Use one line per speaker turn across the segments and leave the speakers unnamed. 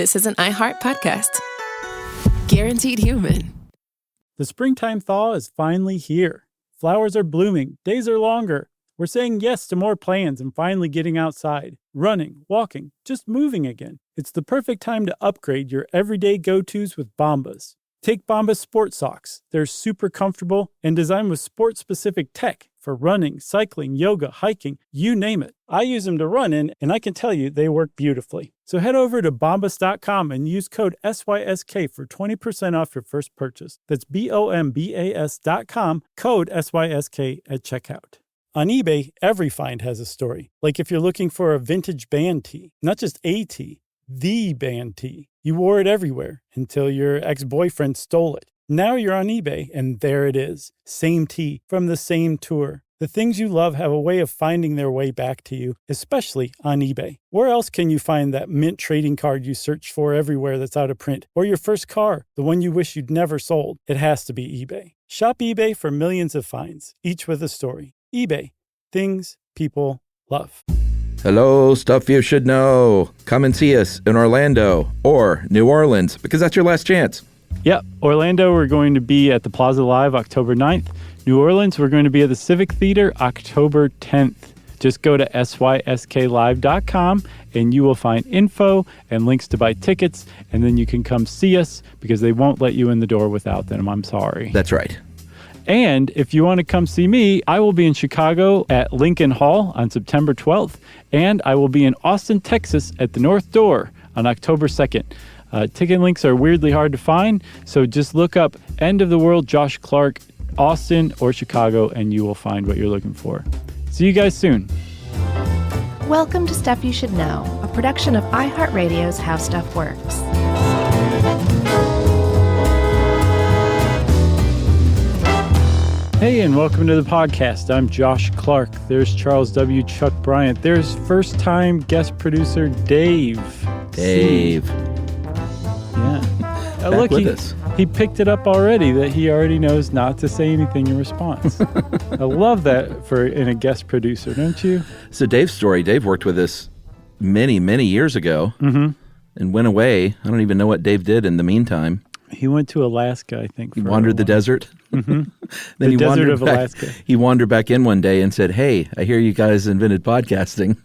This is an iHeart podcast. Guaranteed human.
The springtime thaw is finally here. Flowers are blooming. Days are longer. We're saying yes to more plans and finally getting outside, running, walking, just moving again. It's the perfect time to upgrade your everyday go-tos with Bombas. Take Bombas sport socks. They're super comfortable and designed with sport-specific tech for running, cycling, yoga, hiking, you name it. I use them to run in, and I can tell you they work beautifully. So head over to bombas.com and use code SYSK for 20% off your first purchase. That's BOMBAS.com, code SYSK at checkout. On eBay, every find has a story. Like if you're looking for a vintage band tee, not just a tee, the band tee. You wore it everywhere until your ex-boyfriend stole it. Now you're on eBay, and there it is. Same tee from the same tour. The things you love have a way of finding their way back to you, especially on eBay. Where else can you find that mint trading card you search for everywhere that's out of print? Or your first car, the one you wish you'd never sold? It has to be eBay. Shop eBay for millions of finds, each with a story. eBay. Things people love.
Hello, stuff you should know. Come and see us in Orlando or New Orleans, because that's your last chance.
Yep. Orlando, we're going to be at the Plaza Live October 9th. New Orleans, we're going to be at the Civic Theater October 10th. Just go to sysklive.com and you will find info and links to buy tickets, and then you can come see us because they won't let you in the door without them. I'm sorry.
That's right.
And if you want to come see me, I will be in Chicago at Lincoln Hall on September 12th, and I will be in Austin, Texas at the North Door on October 2nd. Ticket links are weirdly hard to find, so just look up End of the World Josh Clark, Austin or Chicago, and you will find what you're looking for. See you guys soon.
Welcome to Stuff You Should Know, a production of iHeartRadio's How Stuff Works.
Hey, and welcome to the podcast. I'm Josh Clark. There's Charles W. Chuck Bryant. There's first-time guest producer Dave.
Dave.
Yeah.
Back with us.
He picked it up already that he already knows not to say anything in response. I love that in a guest producer, don't you?
So Dave's story, Dave worked with us many, many years ago and went away. I don't even know what Dave did in the meantime.
He went to Alaska, I think.
He wandered the desert.
Mm-hmm.
Then
the desert of Alaska.
He wandered back in one day and said, "Hey, I hear you guys invented podcasting.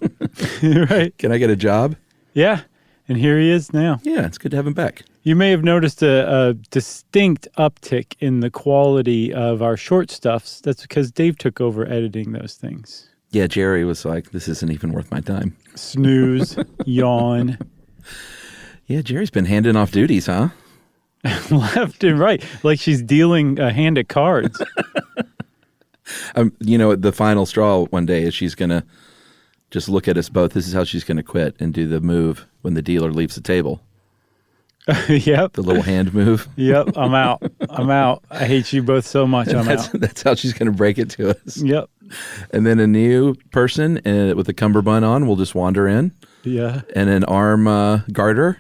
Right.
Can I get a job?"
Yeah. And here he is now.
Yeah, it's good to have him back.
You may have noticed a distinct uptick in the quality of our short stuffs. That's because Dave took over editing those things.
Yeah, Jerry was like, "This isn't even worth my time."
Snooze, yawn.
Yeah, Jerry's been handing off duties, huh?
Left and right, like she's dealing a hand of cards.
The final straw one day is she's going to just look at us both. This is how she's going to quit and do the move when the dealer leaves the table.
Yep.
The little hand move.
Yep, I'm out. I hate you both so much, I'm out.
That's how she's going to break it to us.
Yep.
And then a new person with a cummerbund on will just wander in.
Yeah.
And an arm garter.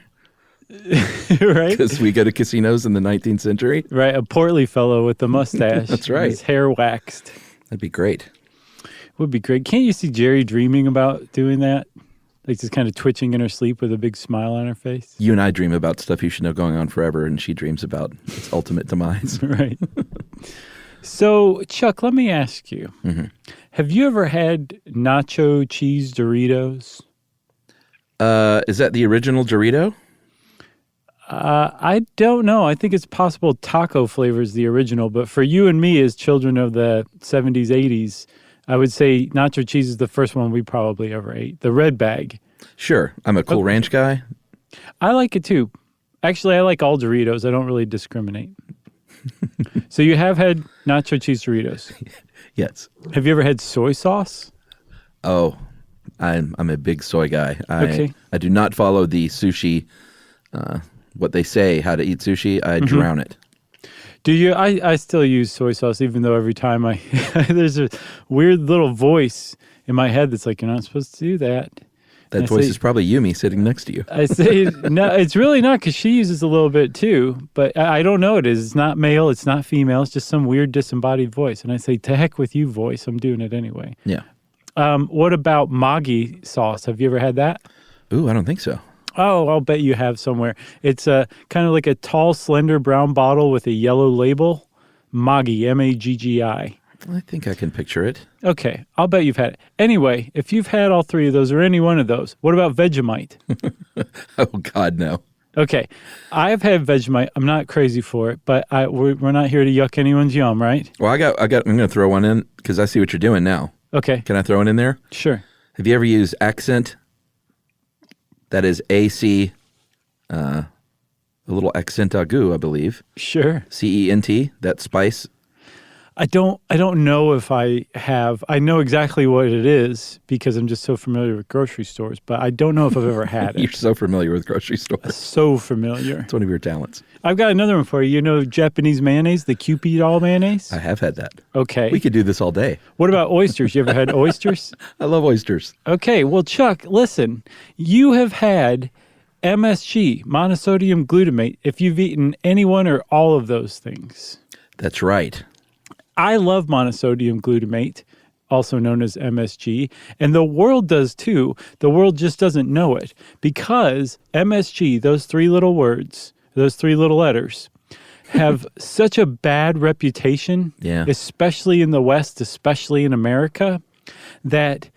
Right.
Because we go to casinos in the 19th century.
Right. A portly fellow with a mustache.
That's right.
His hair waxed.
That'd be great.
Would be great. Can't you see Jerry dreaming about doing that? Like just kind of twitching in her sleep with a big smile on her face?
You and I dream about stuff you should know going on forever, and she dreams about its ultimate demise.
Right. So, Chuck, let me ask you. Mm-hmm. Have you ever had nacho cheese Doritos?
Is that the original Dorito?
I don't know. I think it's possible taco flavor is the original, but for you and me as children of the 70s, 80s, I would say nacho cheese is the first one we probably ever ate. The red bag.
Sure. I'm a Cool Ranch guy.
I like it too. Actually, I like all Doritos. I don't really discriminate. So you have had nacho cheese Doritos?
Yes.
Have you ever had soy sauce?
Oh, I'm a big soy guy.
Okay.
I do not follow the sushi what they say, how to eat sushi. I drown it.
Do you? I still use soy sauce, even though every time there's a weird little voice in my head that's like, you're not supposed to do that.
That voice is probably Yumi sitting next to you.
I say, no, it's really not, because she uses a little bit too, but I don't know what it is. It's not male, it's not female, it's just some weird disembodied voice. And I say, to heck with you, voice, I'm doing it anyway.
Yeah.
What about Maggi sauce? Have you ever had that?
Ooh, I don't think so.
Oh, I'll bet you have somewhere. It's kind of like a tall, slender brown bottle with a yellow label. Maggi, M-A-G-G-I.
I think I can picture it.
Okay, I'll bet you've had it. Anyway, if you've had all three of those or any one of those, what about Vegemite?
Oh, God, no.
Okay, I've had Vegemite. I'm not crazy for it, but we're not here to yuck anyone's yum, right?
Well, I'm going to throw one in because I see what you're doing now.
Okay.
Can I throw it in there?
Sure.
Have you ever used Accent? That is A-C, a little accent agu, I believe.
Sure.
C-E-N-T, that spice.
I don't know if I have. I know exactly what it is because I'm just so familiar with grocery stores, but I don't know if I've ever had it.
You're so familiar with grocery stores.
So familiar.
It's one of your talents.
I've got another one for you. You know Japanese mayonnaise, the Kewpie doll mayonnaise?
I have had that.
Okay.
We could do this all day.
What about oysters? You ever had oysters?
I love oysters.
Okay. Well, Chuck, listen. You have had MSG, monosodium glutamate, if you've eaten any one or all of those things.
That's right.
I love monosodium glutamate, also known as MSG, and the world does too. The world just doesn't know it because MSG, those three little words, those three little letters, have such a bad reputation, especially in the West, especially in America, that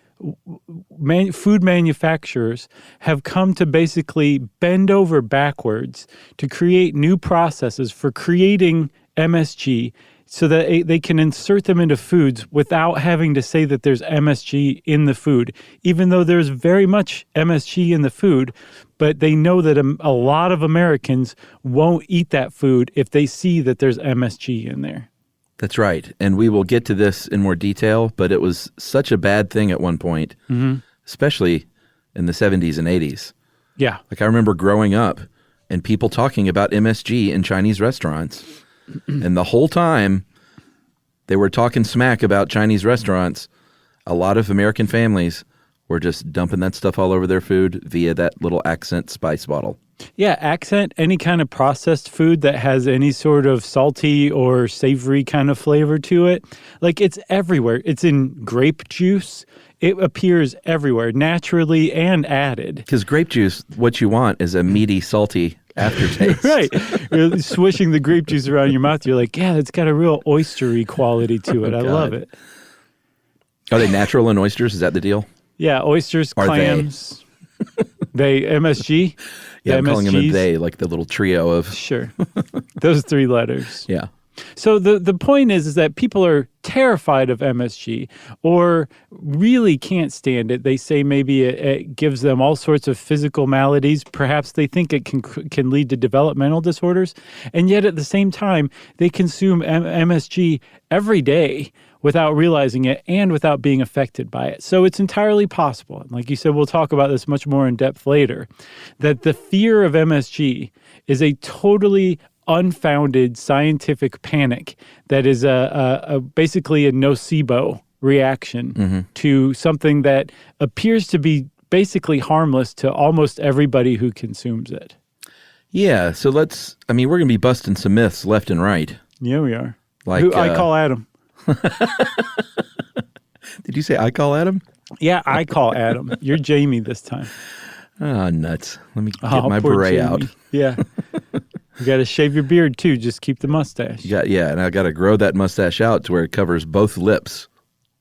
food manufacturers have come to basically bend over backwards to create new processes for creating MSG so that they can insert them into foods without having to say that there's MSG in the food, even though there's very much MSG in the food. But they know that a lot of Americans won't eat that food if they see that there's MSG in there.
That's right. And we will get to this in more detail, but it was such a bad thing at one point, especially in the 70s and 80s.
Yeah.
Like I remember growing up and people talking about MSG in Chinese restaurants. And the whole time they were talking smack about Chinese restaurants, a lot of American families were just dumping that stuff all over their food via that little Accent spice bottle.
Yeah, Accent, any kind of processed food that has any sort of salty or savory kind of flavor to it. Like it's everywhere. It's in grape juice. It appears everywhere, naturally and added.
Because grape juice, what you want is a meaty, salty aftertaste.
Right. You're swishing the grape juice around your mouth. You're like, yeah, it's got a real oystery quality to it. I love it.
Are they natural in oysters? Is that the deal?
Yeah, oysters, clams. They MSG?
Yeah, I'm calling them a
MSGs?
they, like the little trio of...
Sure. Those three letters.
Yeah.
So the point is that people are terrified of MSG or really can't stand it. They say maybe it gives them all sorts of physical maladies. Perhaps they think it can lead to developmental disorders. And yet at the same time, they consume MSG every day without realizing it and without being affected by it. So it's entirely possible, and like you said, we'll talk about this much more in depth later, that the fear of MSG is a totally unfounded scientific panic that is basically a nocebo reaction to something that appears to be basically harmless to almost everybody who consumes it.
Yeah, so we're going to be busting some myths left and right.
Yeah, we are.
Like
I call Adam.
Did you say I call Adam?
Yeah, I call Adam. You're Jamie this time.
Oh, nuts. Let me get my beret
Jamie.
out.
Yeah. You got to shave your beard, too. Just keep the mustache.
And I got to grow that mustache out to where it covers both lips.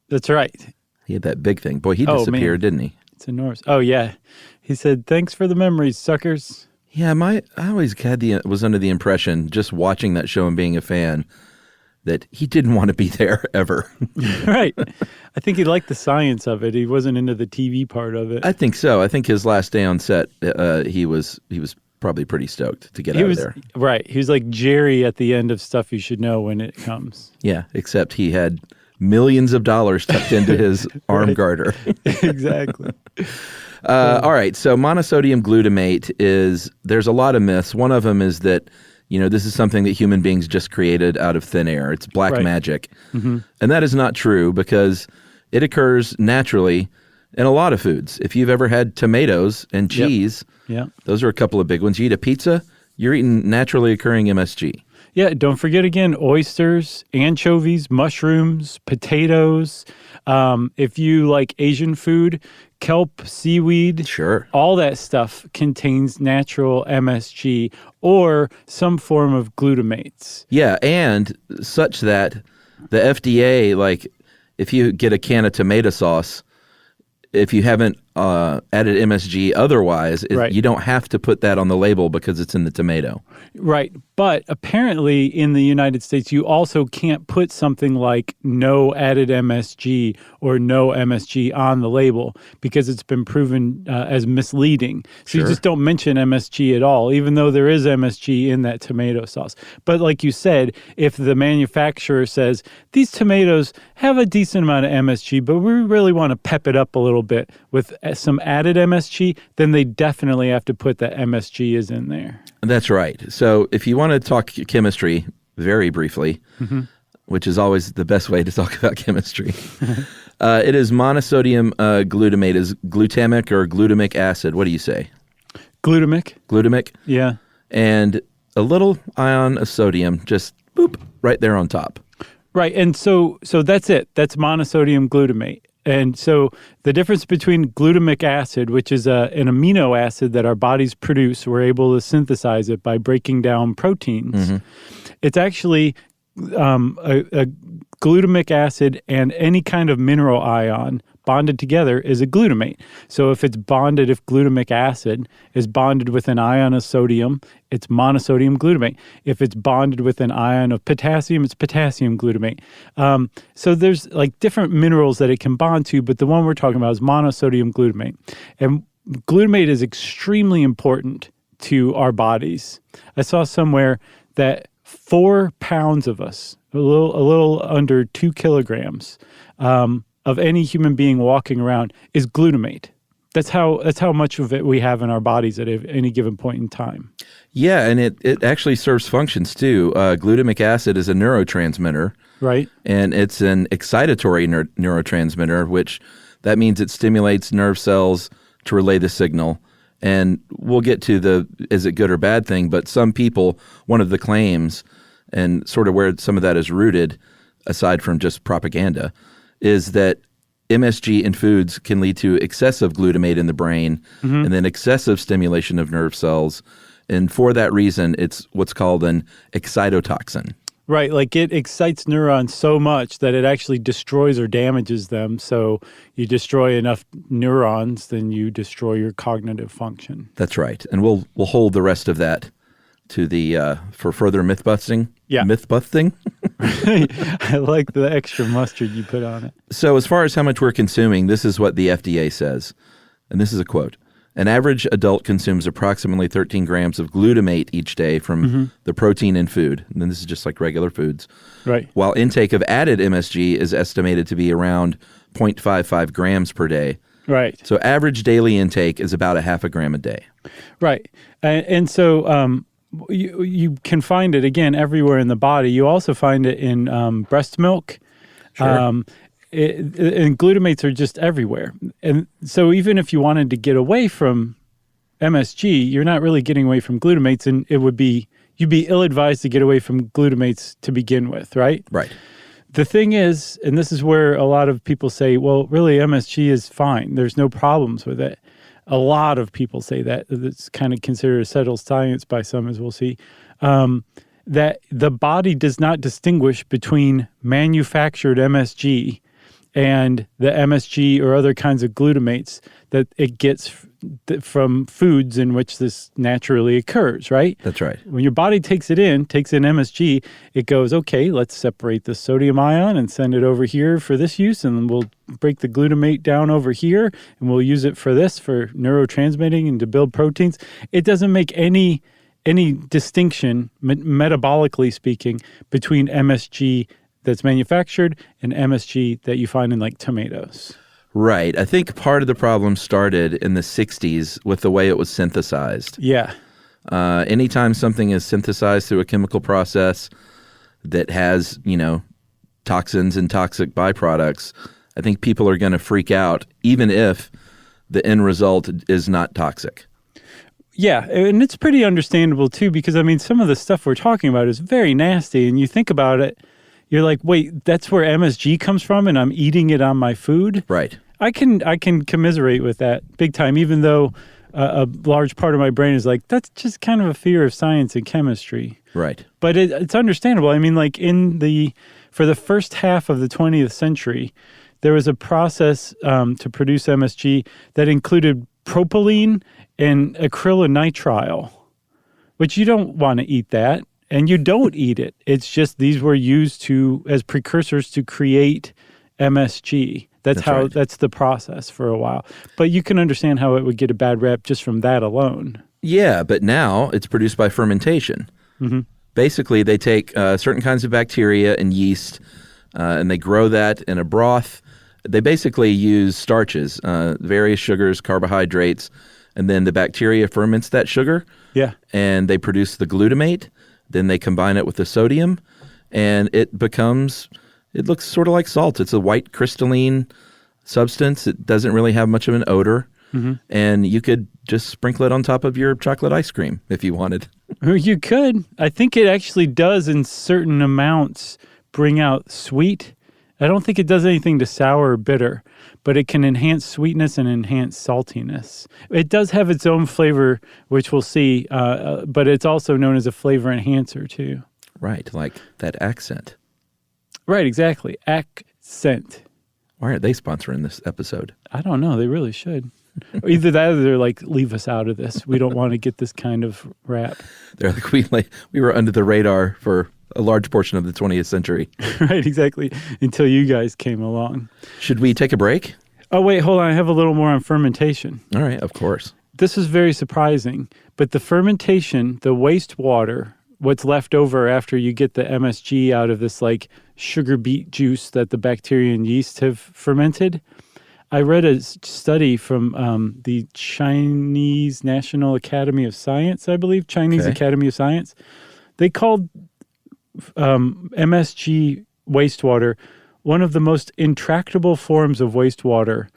That's right.
He had that big thing. Boy, he disappeared, didn't he?
It's enormous. Oh, yeah. He said, thanks for the memories, suckers.
Yeah, I always was under the impression, just watching that show and being a fan, that he didn't want to be there ever.
Right. I think he liked the science of it. He wasn't into the TV part of it.
I think so. I think his last day on set, he was probably pretty stoked to get out of there.
Right. He was like Jerry at the end of Stuff You Should Know when it comes.
Yeah, except he had millions of dollars tucked into his arm garter.
Exactly.
All right, so monosodium glutamate there's a lot of myths. One of them is that, this is something that human beings just created out of thin air. It's black magic. Mm-hmm. And that is not true because it occurs naturally in a lot of foods. If you've ever had tomatoes and cheese, those are a couple of big ones. You eat a pizza, You're eating naturally occurring MSG.
Yeah, don't forget again, oysters, anchovies, mushrooms, potatoes. If you like Asian food, kelp, seaweed,
Sure.
all that stuff contains natural MSG or some form of glutamates.
Yeah, and such that the FDA, like if you get a can of tomato sauce, if you haven't added MSG otherwise,
Right.
you don't have to put that on the label because it's in the tomato.
Right. But apparently in the United States, you also can't put something like no added MSG or no MSG on the label because it's been proven as misleading. So you
Sure.
just don't mention MSG at all, even though there is MSG in that tomato sauce. But like you said, if the manufacturer says these tomatoes have a decent amount of MSG, but we really want to pep it up a little bit with some added MSG, then they definitely have to put that MSG is in there.
That's right. So if you want to talk chemistry very briefly, which is always the best way to talk about chemistry, it is monosodium glutamate, is glutamic or glutamic acid. What do you say?
Glutamic.
Glutamic?
Yeah.
And a little ion of sodium, just boop, right there on top.
Right. And so that's it. That's monosodium glutamate. And so the difference between glutamic acid, which is an amino acid that our bodies produce, we're able to synthesize it by breaking down proteins. It's actually a glutamic acid and any kind of mineral ion bonded together is a glutamate. So if glutamic acid is bonded with an ion of sodium, it's monosodium glutamate. If it's bonded with an ion of potassium, it's potassium glutamate. So there's like different minerals that it can bond to, but the one we're talking about is monosodium glutamate. And glutamate is extremely important to our bodies. I saw somewhere that 4 pounds of us, a little under 2 kilograms, of any human being walking around is glutamate. That's how much of it we have in our bodies at any given point in time.
Yeah, and it actually serves functions too. Glutamic acid is a neurotransmitter.
Right.
And it's an excitatory neurotransmitter, which that means it stimulates nerve cells to relay the signal. And we'll get to is it good or bad thing, but some people, one of the claims and sort of where some of that is rooted, aside from just propaganda, is that MSG in foods can lead to excessive glutamate in the brain and then excessive stimulation of nerve cells. And for that reason, it's what's called an excitotoxin.
Right, like it excites neurons so much that it actually destroys or damages them. So you destroy enough neurons, then you destroy your cognitive function.
That's right. And we'll hold the rest of that to the for further myth busting.
Yeah.
Myth busting.
I like the extra mustard you put on it.
So as far as how much we're consuming, this is what the FDA says. And this is a quote. An average adult consumes approximately 13 grams of glutamate each day from the protein in food. And then this is just like regular foods.
Right.
While intake of added MSG is estimated to be around 0.55 grams per day.
Right.
So average daily intake is about a half a gram a day.
Right. And so you can find it, again, everywhere in the body. You also find it in breast milk.
Sure.
And glutamates are just everywhere. And so even if you wanted to get away from MSG, you're not really getting away from glutamates, and you'd be ill-advised to get away from glutamates to begin with, right?
Right.
The thing is, and this is where a lot of people say, well, really, MSG is fine. There's no problems with it. A lot of people say that. It's kind of considered a settled science by some, as we'll see. That the body does not distinguish between manufactured MSG and the MSG or other kinds of glutamates that it gets from foods in which this naturally occurs, right?
That's right.
When your body takes in MSG, it goes, okay, let's separate the sodium ion and send it over here for this use, and then we'll break the glutamate down over here, and we'll use it for this, for neurotransmitting and to build proteins. It doesn't make any distinction, metabolically speaking, between MSG that's manufactured and MSG that you find in like tomatoes.
Right. I think part of the problem started in the 60s with the way it was synthesized.
Yeah.
Anytime something is synthesized through a chemical process that has, toxins and toxic byproducts, I think people are going to freak out, even if the end result is not toxic.
Yeah, and it's pretty understandable too, because I mean, some of the stuff we're talking about is very nasty, and you think about it, you're like, wait, that's where MSG comes from, and I'm eating it on my food?
Right.
I can commiserate with that big time, even though a large part of my brain is like, that's just kind of a fear of science and chemistry.
Right.
But it's understandable. I mean, like for the first half of the 20th century, there was a process to produce MSG that included propylene and acrylonitrile, which you don't want to eat that, and you don't eat it. It's just these were used as precursors to create MSG. That's the process for a while. But you can understand how it would get a bad rep just from that alone.
Yeah, but now it's produced by fermentation.
Mm-hmm.
Basically, they take certain kinds of bacteria and yeast, and they grow that in a broth. They basically use starches, various sugars, carbohydrates, and then the bacteria ferments that sugar.
Yeah.
And they produce the glutamate. Then they combine it with the sodium, and it looks sort of like salt. It's a white crystalline substance. It doesn't really have much of an odor. Mm-hmm. And you could just sprinkle it on top of your chocolate ice cream if you wanted.
You could. I think it actually does in certain amounts bring out sweet. I don't think it does anything to sour or bitter, but it can enhance sweetness and enhance saltiness. It does have its own flavor, which we'll see, but it's also known as a flavor enhancer too.
Right, like that accent.
Right, exactly. Accent.
Why aren't they sponsoring this episode?
I don't know. They really should. Either that or they're like, leave us out of this. We don't want to get this kind of rap.
They're like, we were under the radar for a large portion of the 20th century.
Right, exactly. Until you guys came along.
Should we take a break?
Oh, wait, hold on. I have a little more on fermentation.
All right, of course.
This is very surprising, but the fermentation, the wastewater, what's left over after you get the MSG out of this like sugar beet juice that the bacteria and yeast have fermented. I read a study from the Chinese National Academy of Science, I believe, Chinese Academy of Science. They called MSG wastewater one of the most intractable forms of wastewater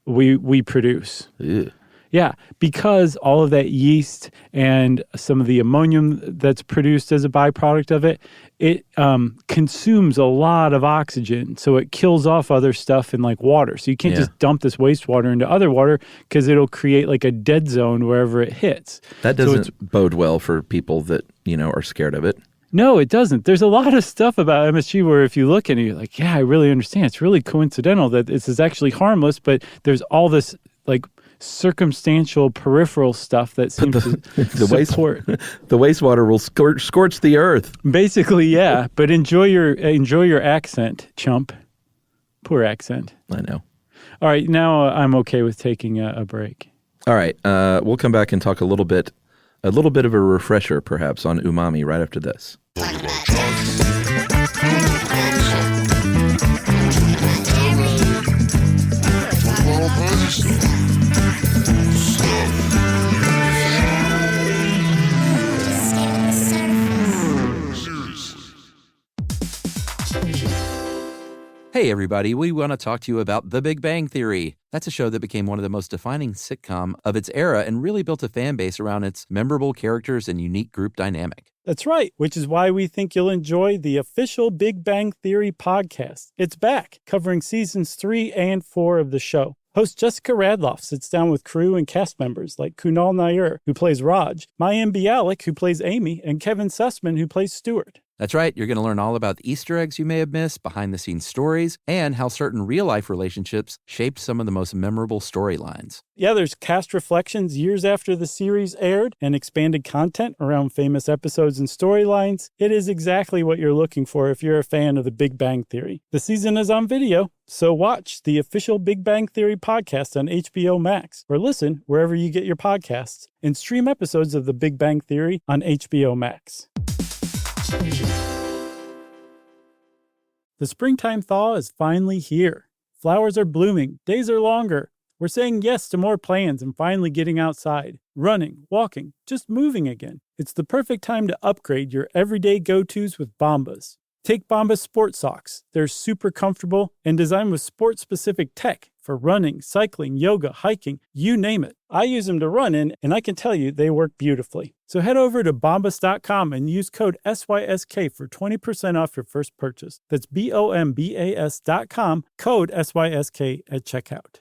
we produce.
Ew.
Yeah, because all of that yeast and some of the ammonium that's produced as a byproduct of it, it consumes a lot of oxygen. So it kills off other stuff in like water. So you can't just dump this wastewater into other water because it'll create like a dead zone wherever it hits.
That doesn't bode well for people that, are scared of it.
No, it doesn't. There's a lot of stuff about MSG where if you look at it, you're like, yeah, I really understand. It's really coincidental that this is actually harmless, but there's all this like circumstantial peripheral stuff that seems to support.
The wastewater will scorch the earth.
Basically, yeah. But enjoy your accent, chump. Poor accent.
I know.
All right, now I'm okay with taking a break.
All right, we'll come back and talk a little bit of a refresher, perhaps, on umami right after this. Hey everybody, we want to talk to you about The Big Bang Theory. That's a show that became one of the most defining sitcom of its era and really built a fan base around its memorable characters and unique group dynamic.
That's right, which is why we think you'll enjoy the official Big Bang Theory podcast. It's back, covering seasons 3 and 4 of the show. Host Jessica Radloff sits down with crew and cast members like Kunal Nair, who plays Raj, Mayim Bialik, who plays Amy, and Kevin Sussman, who plays Stuart.
That's right. You're going to learn all about the Easter eggs you may have missed, behind-the-scenes stories, and how certain real-life relationships shaped some of the most memorable storylines.
Yeah, there's cast reflections years after the series aired and expanded content around famous episodes and storylines. It is exactly what you're looking for if you're a fan of the Big Bang Theory. The season is on video, so watch the official Big Bang Theory podcast on HBO Max, or listen wherever you get your podcasts, and stream episodes of the Big Bang Theory on HBO Max. The springtime thaw is finally here. Flowers are blooming, days are longer. We're saying yes to more plans and finally getting outside, running, walking, just moving again. It's the perfect time to upgrade your everyday go-tos with Bombas. Take Bombas sport socks. They're super comfortable and designed with sport-specific tech for running, cycling, yoga, hiking, you name it. I use them to run in, and I can tell you they work beautifully. So head over to bombas.com and use code SYSK for 20% off your first purchase. That's BOMBAS.com, code SYSK at checkout.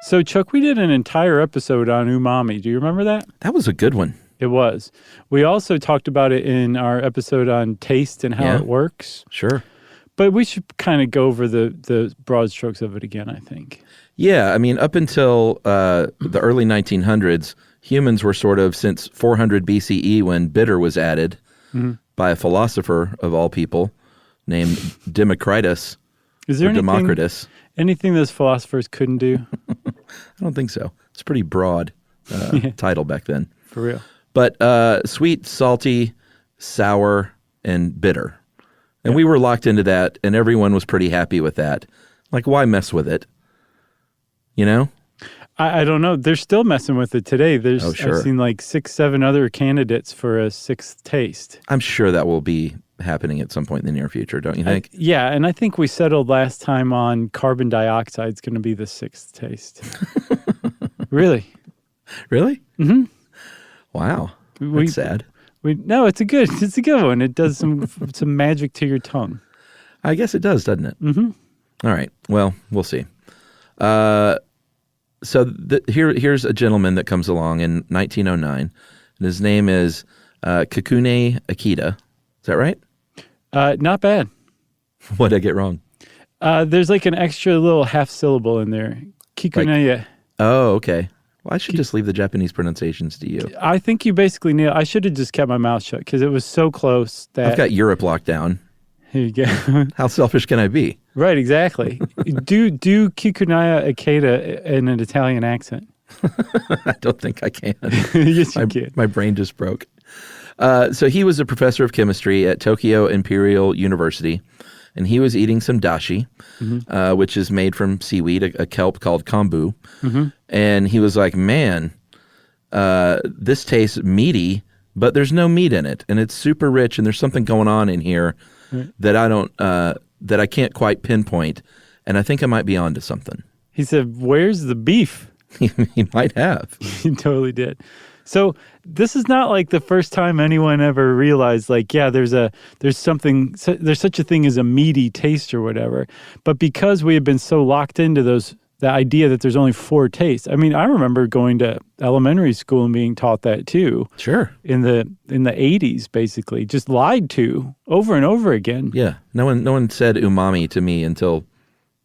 So, Chuck, we did an entire episode on umami. Do you remember that?
That was a good one.
It was. We also talked about it in our episode on taste and how it works.
Sure.
But we should kind of go over the broad strokes of it again, I think.
Yeah, I mean, up until the early 1900s, humans were sort of, since 400 BCE when bitter was added by a philosopher of all people named Democritus.
Is there
Democritus.
Anything those philosophers couldn't do?
I don't think so. It's a pretty broad title back then.
For real.
But sweet, salty, sour, and bitter. And we were locked into that, and everyone was pretty happy with that. Like, why mess with it? You know?
I don't know. They're still messing with it today. I've seen like 6, 7 other candidates for a 6th taste.
I'm sure that will be happening at some point in the near future, don't you think?
Yeah, and I think we settled last time on carbon dioxide is going to be the 6th taste. Really?
Really?
Mm-hmm.
Wow. That's sad.
No, it's a good one. It does some magic to your tongue.
I guess it does, doesn't it?
Mm-hmm.
All right. Well, we'll see. So here's a gentleman that comes along in 1909, and his name is Kikune Akita. Is that right?
Not bad.
What did I get wrong?
There's like an extra little half syllable in there. Kikuneya.
Oh, okay. Well, I should just leave the Japanese pronunciations to you.
I think you basically nailed. I should have just kept my mouth shut because it was so close that
I've got Europe locked down.
Here you go.
How selfish can I be?
Right, exactly. do Kikunaya Akeda in an Italian accent.
I don't think I can.
Yes, you can.
My brain just broke. So he was a professor of chemistry at Tokyo Imperial University, and he was eating some dashi, which is made from seaweed, a kelp called kombu. And he was like, man, this tastes meaty, but there's no meat in it. And it's super rich, and there's something going on in here that I can't quite pinpoint. And I think I might be onto something. He
said, where's the beef?
He might have.
He totally did. So this is not like the first time anyone ever realized, like, yeah, there's such a thing as a meaty taste or whatever. But because we have been so locked into the idea that there's only 4 tastes. I mean, I remember going to elementary school and being taught that too.
Sure.
In the 80s, basically, just lied to over and over again.
Yeah. No one said umami to me until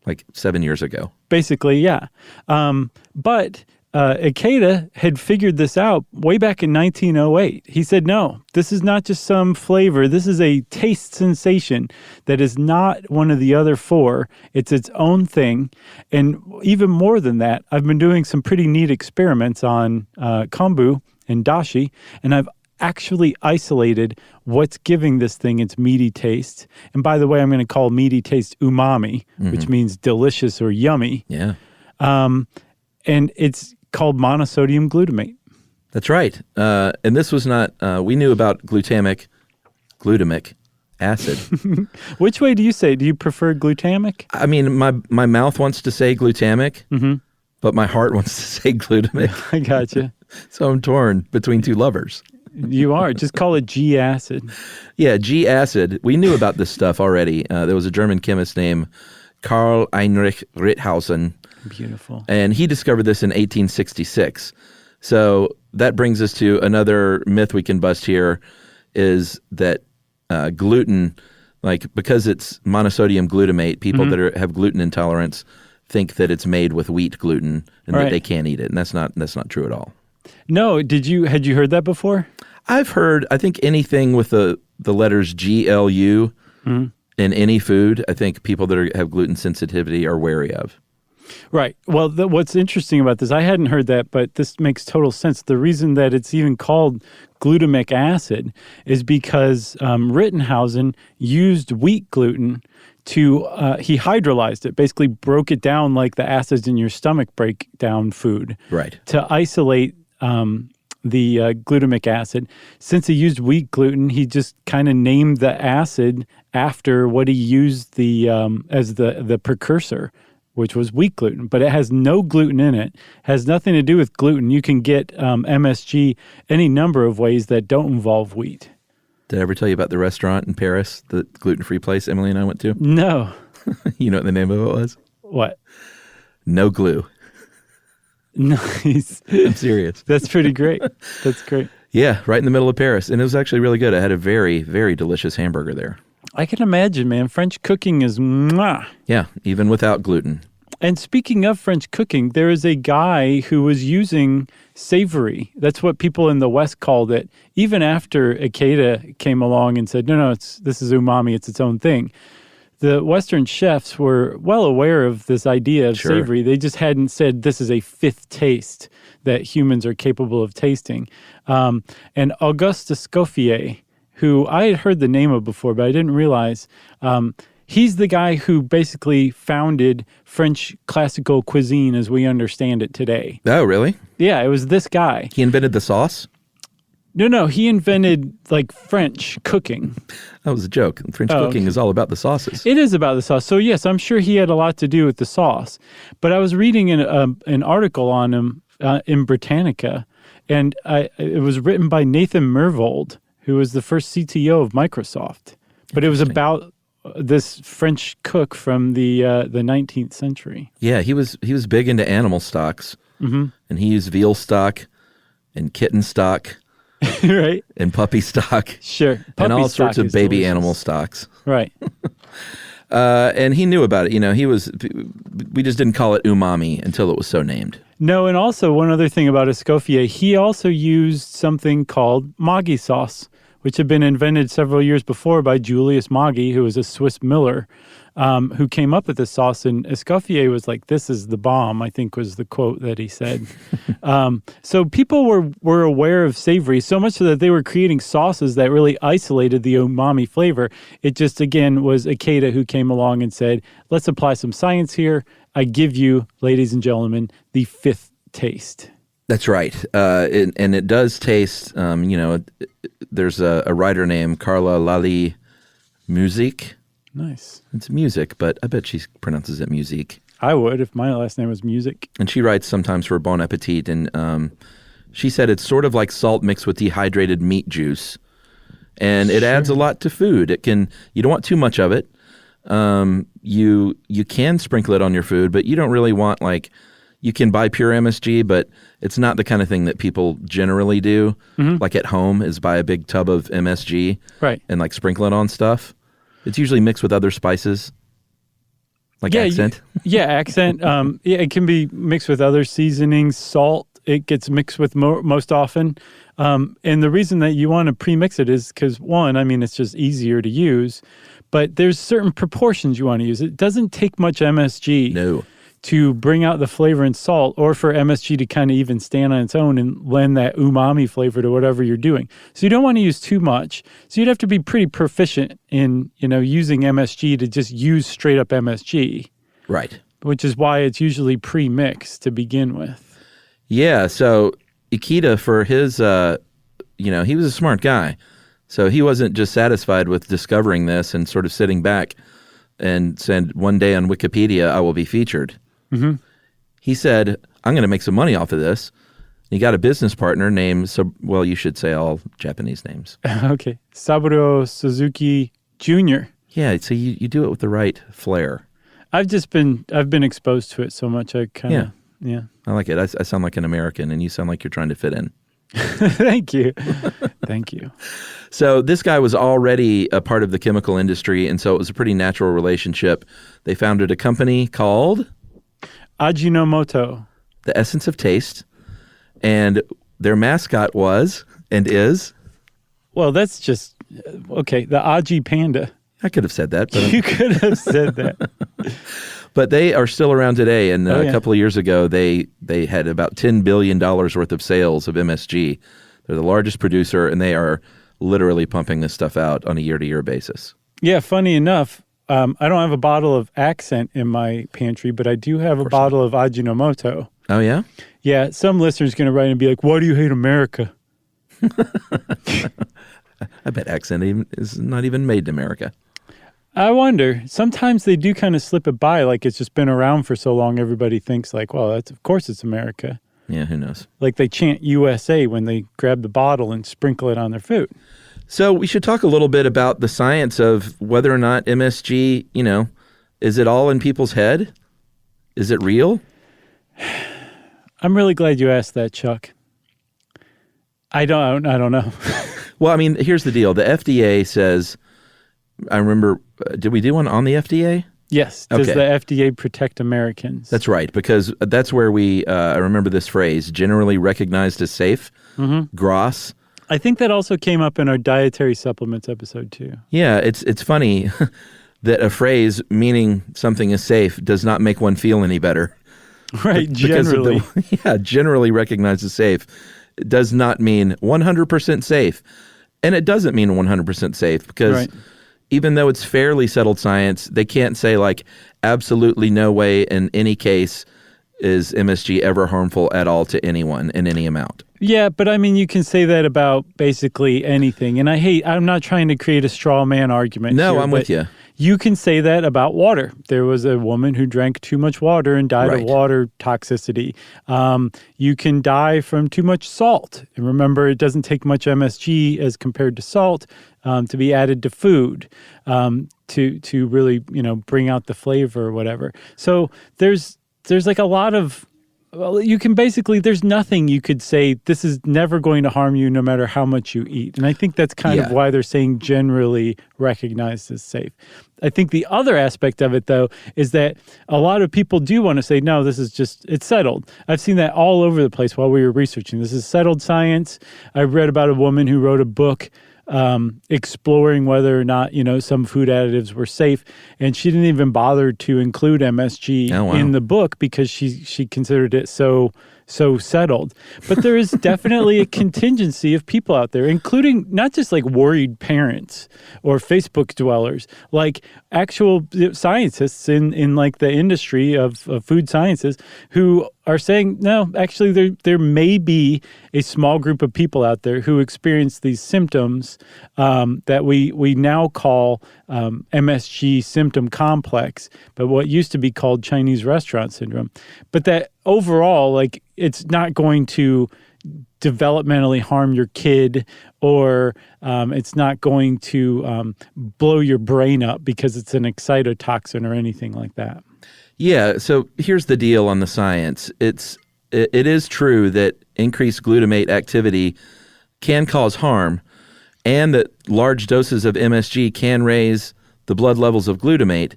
like 7 years ago.
Basically, yeah. But Ikeda had figured this out way back in 1908. He said, no, this is not just some flavor. This is a taste sensation that is not one of the other 4. It's its own thing. And even more than that, I've been doing some pretty neat experiments on kombu and dashi, and I've actually isolated what's giving this thing its meaty taste. And by the way, I'm going to call meaty taste umami, which means delicious or yummy.
Yeah.
And it's called monosodium glutamate.
That's right. And this was not, we knew about glutamic acid.
Which way do you say? Do you prefer glutamic?
I mean, my mouth wants to say glutamic, but my heart wants to say glutamic.
I gotcha.
So I'm torn between 2 lovers.
You are. Just call it G acid.
Yeah, G acid. We knew about this stuff already. There was a German chemist named Karl Heinrich Ritthausen.
Beautiful.
And he discovered this in 1866. So that brings us to another myth we can bust here, is that gluten, like, because it's monosodium glutamate, people that have gluten intolerance think that it's made with wheat gluten and that they can't eat it. And that's not true at all.
No, had you heard that before?
I've heard, I think anything with the letters GLU in any food, I think people that have gluten sensitivity are wary of.
Right. Well, what's interesting about this, I hadn't heard that, but this makes total sense. The reason that it's even called glutamic acid is because Rittenhausen used wheat gluten to, he hydrolyzed it, basically broke it down like the acids in your stomach break down food.
Right.
To isolate glutamic acid. Since he used wheat gluten, he just kind of named the acid after what he used as the precursor, which was wheat gluten. But it has no gluten in it, has nothing to do with gluten. You can get MSG any number of ways that don't involve wheat.
Did I ever tell you about the restaurant in Paris, the gluten-free place Emily and I went to?
No.
You know what the name of it was?
What?
No glue.
Nice.
I'm serious.
That's pretty great. That's great.
Yeah, right in the middle of Paris. And it was actually really good. I had a very, very delicious hamburger there.
I can imagine, man. French cooking is mwah.
Yeah, even without gluten.
And speaking of French cooking, there is a guy who was using savory. That's what people in the West called it. Even after Ikeda came along and said, no, this is umami, it's its own thing. The Western chefs were well aware of this idea of savory. They just hadn't said this is a fifth taste that humans are capable of tasting. And Auguste Escoffier, who I had heard the name of before, but I didn't realize, he's the guy who basically founded French classical cuisine as we understand it today.
Oh, really?
Yeah, it was this guy.
He invented the sauce?
No, he invented French cooking.
That was a joke. French cooking is all about the sauces.
It is about the sauce. So yes, I'm sure he had a lot to do with the sauce. But I was reading an article on him in Britannica, and it was written by Nathan Myhrvold, who was the first CTO of Microsoft. But it was about this French cook from the 19th century.
Yeah, he was big into animal stocks, and he used veal stock and kitten stock.
Right.
And puppy stock.
Sure. Puppy
and all sorts of baby
delicious.
animal stocks.
Right.
And he knew about it. We just didn't call it umami until it was so named.
No, and also one other thing about Escoffier, he also used something called Maggi sauce, which had been invented several years before by Julius Maggi, who was a Swiss miller, who came up with the sauce. And Escoffier was like, "This is the bomb," I think was the quote that he said. So people were aware of savory, so much so that they were creating sauces that really isolated the umami flavor. It just, again, was Ikeda who came along and said, let's apply some science here. I give you, ladies and gentlemen, the fifth taste.
That's right. And it does taste, there's a writer named Carla Lali Musique.
Nice.
It's music, but I bet she pronounces it musique.
I would if my last name was Music.
And she writes sometimes for Bon Appetit, and she said it's sort of like salt mixed with dehydrated meat juice, and it adds a lot to food. You don't want too much of it. You can sprinkle it on your food, but you don't really want you can buy pure MSG, but it's not the kind of thing that people generally do. Like at home, is buy a big tub of MSG,
right,
and sprinkle it on stuff. It's usually mixed with other spices, like accent.
Accent. It can be mixed with other seasonings, salt. It gets mixed with most often. And the reason that you want to pre-mix it is because, one, it's just easier to use, but there's certain proportions you want to use. It doesn't take much MSG to bring out the flavor and salt, or for MSG to kind of even stand on its own and lend that umami flavor to whatever you're doing. So you don't want to use too much. So you'd have to be pretty proficient in, using MSG to just use straight up MSG.
Right.
Which is why it's usually pre-mixed to begin with.
Yeah, so Ikeda, for his, he was a smart guy. So he wasn't just satisfied with discovering this and sort of sitting back and said, one day on Wikipedia, I will be featured. He said, I'm going to make some money off of this. He got a business partner named, you should say all Japanese names.
Okay. Saburo Suzuki Jr.
Yeah, so you do it with the right flair.
I've been exposed to it so much. I kind of, yeah.
I like it. I sound like an American, and you sound like you're trying to fit in.
Thank you. Thank you.
So this guy was already a part of the chemical industry, and so it was a pretty natural relationship. They founded a company called
Ajinomoto.
The Essence of Taste, and their mascot was and is...
Well, that's just... Okay, the Aji Panda.
I could have said that. But
you could have said that.
But they are still around today, and a couple of years ago, they had about $10 billion worth of sales of MSG. They're the largest producer, and they are literally pumping this stuff out on a year-to-year basis.
Yeah, funny enough, I don't have a bottle of Accent in my pantry, but I do have a bottle of Ajinomoto.
Oh, yeah?
Yeah, some listeners going to write and be like, why do you hate America?
I bet accent is not even made in America.
I wonder. Sometimes they do kind of slip it by, like it's just been around for so long, everybody thinks like, well, that's of course it's America.
Yeah, who knows? Like
they chant USA when they grab the bottle and sprinkle it on their food.
So we should talk a little bit about the science of whether or not MSG, is it all in people's head? Is it real?
I'm really glad you asked that, Chuck. I don't know.
Well, I mean, here's the deal. The FDA says, I remember, did we do one on the FDA?
Yes. Does the FDA protect Americans?
That's right, because that's where I remember this phrase, generally recognized as safe, GRAS.
I think that also came up in our dietary supplements episode too.
Yeah, it's funny that a phrase meaning something is safe does not make one feel any better.
Right, generally.
Generally recognized as safe. It does not mean 100% safe. And it doesn't mean 100% safe because even though it's fairly settled science, they can't say like absolutely no way in any case is MSG ever harmful at all to anyone in any amount.
Yeah, but I mean, you can say that about basically anything. And I'm not trying to create a straw man argument.
No, I'm with you.
You can say that about water. There was a woman who drank too much water and died of water toxicity. You can die from too much salt. And remember, it doesn't take much MSG as compared to salt to be added to food to really, bring out the flavor or whatever. So there's like a lot of, you can basically, there's nothing you could say, this is never going to harm you no matter how much you eat. And I think that's kind of why they're saying generally recognized as safe. I think the other aspect of it, though, is that a lot of people do want to say, no, this is just, it's settled. I've seen that all over the place while we were researching. This is settled science. I read about a woman who wrote a book exploring whether or not, some food additives were safe. And she didn't even bother to include MSG in the book because she considered it so settled. But there is definitely a contingency of people out there, including not just like worried parents or Facebook dwellers, like actual scientists in like the industry of food sciences who are saying, no, actually there may be a small group of people out there who experience these symptoms that we now call MSG symptom complex, but what used to be called Chinese restaurant syndrome. But that overall, like, it's not going to developmentally harm your kid or it's not going to blow your brain up because it's an excitotoxin or anything like that.
Yeah, so here's the deal on the science. It is true that increased glutamate activity can cause harm and that large doses of MSG can raise the blood levels of glutamate,